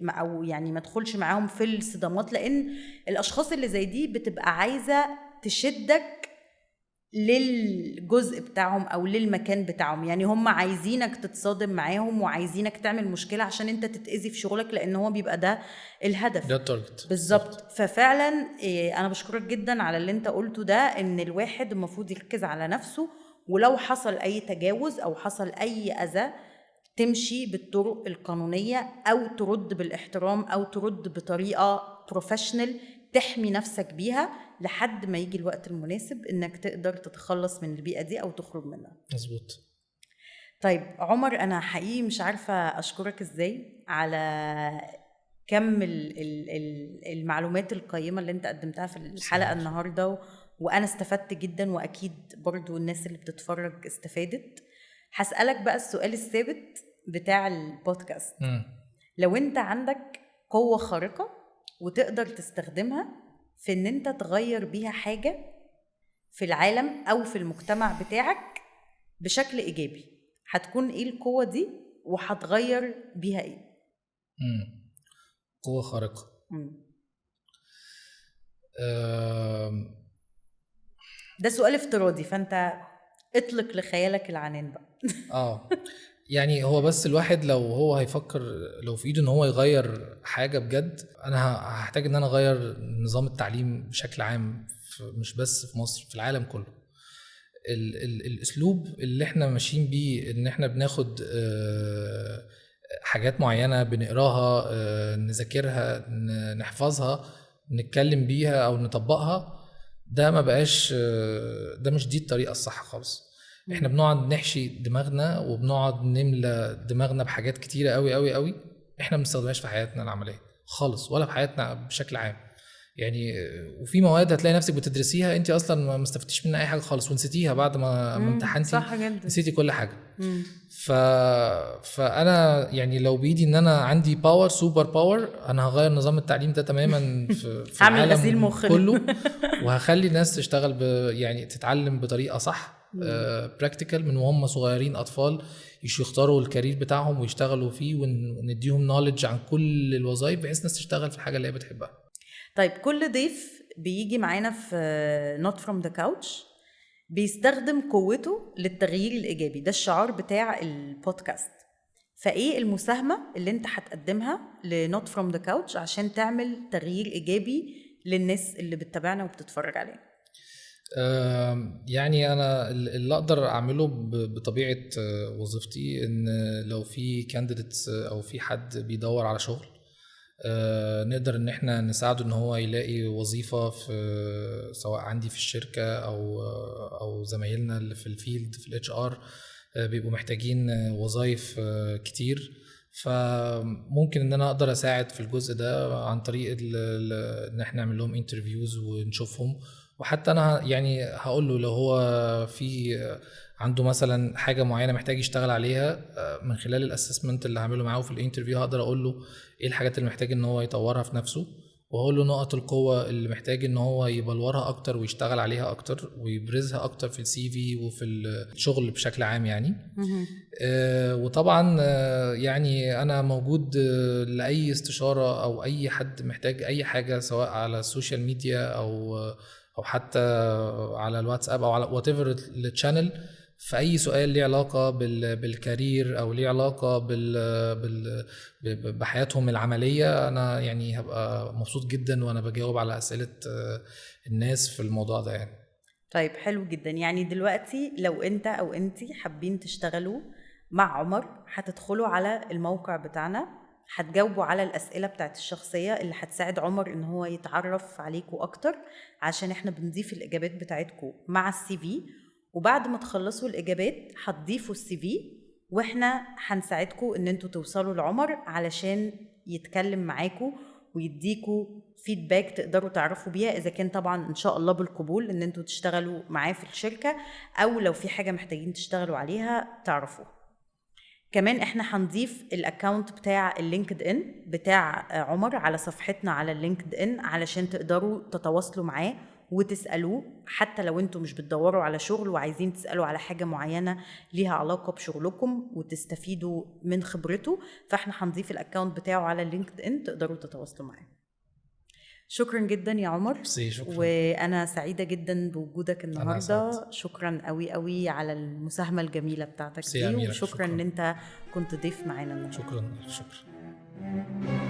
او يعني ما ادخلش معاهم في الصدامات، لان الاشخاص اللي زي دي بتبقى عايزة تشدك للجزء بتاعهم او للمكان بتاعهم. يعني هم عايزينك تتصادم معاهم، وعايزينك تعمل مشكلة عشان انت تتأذي في شغلك، لان هو بيبقى ده الهدف، ده التارجت بالظبط. ففعلا انا بشكرك جدا على اللي انت قلته ده، ان الواحد المفروض يركز على نفسه، ولو حصل اي تجاوز او حصل اي اذى تمشي بالطرق القانونية، او ترد بالاحترام، او ترد بطريقة بروفيشنال تحمي نفسك بيها لحد ما يجي الوقت المناسب انك تقدر تتخلص من البيئة دي او تخرج منها. مظبوط. طيب عمر، انا حقيقي مش عارفة اشكرك ازاي على كم المعلومات القيمة اللي انت قدمتها في الحلقة النهاردة، وانا استفدت جدا، واكيد برضو الناس اللي بتتفرج استفادت. هسألك بقى السؤال الثابت بتاع البودكاست. لو انت عندك قوة خارقة وتقدر تستخدمها في ان انت تغير بيها حاجة في العالم او في المجتمع بتاعك بشكل ايجابي، هتكون ايه القوة دي وهتغير بيها ايه؟ قوة خارقة. ده سؤال افتراضي، فانت اطلق لخيالك العنان بقى. يعني هو بس الواحد لو هو هيفكر، لو في ايده ان هو يغير حاجة بجد، انا هحتاج ان انا اغير نظام التعليم بشكل عام، مش بس في مصر، في العالم كله. الاسلوب اللي احنا ماشيين بيه، ان احنا بناخد حاجات معينة بنقراها، نذاكرها، نحفظها، نتكلم بيها او نطبقها، ده ما بقاش، ده مش دي الطريقة الصح خالص. احنا بنقعد نحشي دماغنا، وبنقعد نملى دماغنا بحاجات كتيرة قوي قوي قوي، احنا ما بنستخدمهاش في حياتنا العملية خالص، ولا في حياتنا بشكل عام. يعني وفي مواد هتلاقي نفسك بتدرسيها انت اصلا ما استفدتيش منها اي حاجه خالص ونسيتيها بعد ما امتحنتي. صح جدا. نسيتي كل حاجه. فانا يعني لو بايدي ان انا عندي باور سوبر باور انا هغير نظام التعليم ده تماما في العالم كله وهخلي الناس تشتغل يعني تتعلم بطريقه صح براكتيكال من وهم صغيرين اطفال يختاروا الكارير بتاعهم ويشتغلوا فيه ونديهم نوليدج عن كل الوظائف بحيث الناس تشتغل في الحاجه اللي هي بتحبها. طيب كل ضيف بيجي معانا في Not From The Couch بيستخدم قوته للتغيير الإيجابي، ده الشعار بتاع البودكاست. فإيه المساهمة اللي انت هتقدمها ل Not From The Couch عشان تعمل تغيير إيجابي للناس اللي بتتابعنا وبتتفرج علينا؟ يعني أنا اللي أقدر أعمله بطبيعة وظيفتي إن لو في كانديديتس أو في حد بيدور على شغل نقدر ان احنا نساعده ان هو يلاقي وظيفة في سواء عندي في الشركة او زمايلنا اللي في الفيلد في الاتش ار بيبقوا محتاجين وظائف كتير. فممكن ان انا اقدر اساعد في الجزء ده عن طريق ان احنا نعمل لهم انترفيوز ونشوفهم. وحتى انا يعني هقول له لو هو في عنده مثلا حاجه معينه محتاج يشتغل عليها من خلال الاسسمنت اللي هعمله معاه في الانترفيو هقدر اقول له ايه الحاجات اللي محتاج ان هو يطورها في نفسه وهقول له نقط القوه اللي محتاج ان هو يبلورها اكتر ويشتغل عليها اكتر ويبرزها اكتر في السي في وفي الشغل بشكل عام يعني. وطبعا يعني انا موجود لاي استشاره او اي حد محتاج اي حاجه سواء على السوشيال ميديا او حتى على الواتساب او على وات ايفر التشانل في اي سؤال ليه علاقه بالكارير او ليه علاقه بحياتهم العمليه. انا يعني هبقى مبسوط جدا وانا بجاوب على اسئله الناس في الموضوع ده يعني. طيب حلو جدا. يعني دلوقتي لو انت او انتي حابين تشتغلوا مع عمر هتدخلوا على الموقع بتاعنا هتجاوبوا على الأسئلة بتاعت الشخصية اللي هتساعد عمر ان هو يتعرف عليكم اكتر عشان احنا بنضيف الإجابات بتاعتكم مع السي في. وبعد ما تخلصوا الإجابات هتضيفوا السي في واحنا هنساعدكم ان انتوا توصلوا لعمر علشان يتكلم معاكم ويديكوا فيدباك تقدروا تعرفوا بيها اذا كان طبعا ان شاء الله بالقبول ان انتوا تشتغلوا معاه في الشركة او لو في حاجة محتاجين تشتغلوا عليها تعرفوها. كمان احنا هنضيف الاكاونت بتاع اللينكد ان بتاع عمر على صفحتنا على اللينكد ان علشان تقدروا تتواصلوا معاه وتسألوه حتى لو انتوا مش بتدوروا على شغل وعايزين تسألوا على حاجة معينة ليها علاقة بشغلكم وتستفيدوا من خبرته. فاحنا هنضيف الاكاونت بتاعه على اللينكد ان تقدروا تتواصلوا معاه. شكرا جدا يا عمر. شكرا. وانا سعيدة جدا بوجودك النهاردة. شكرا قوي قوي على المساهمة الجميلة بتاعتك دي وشكرا ان انت كنت ضيف معانا النهاردة. شكرا.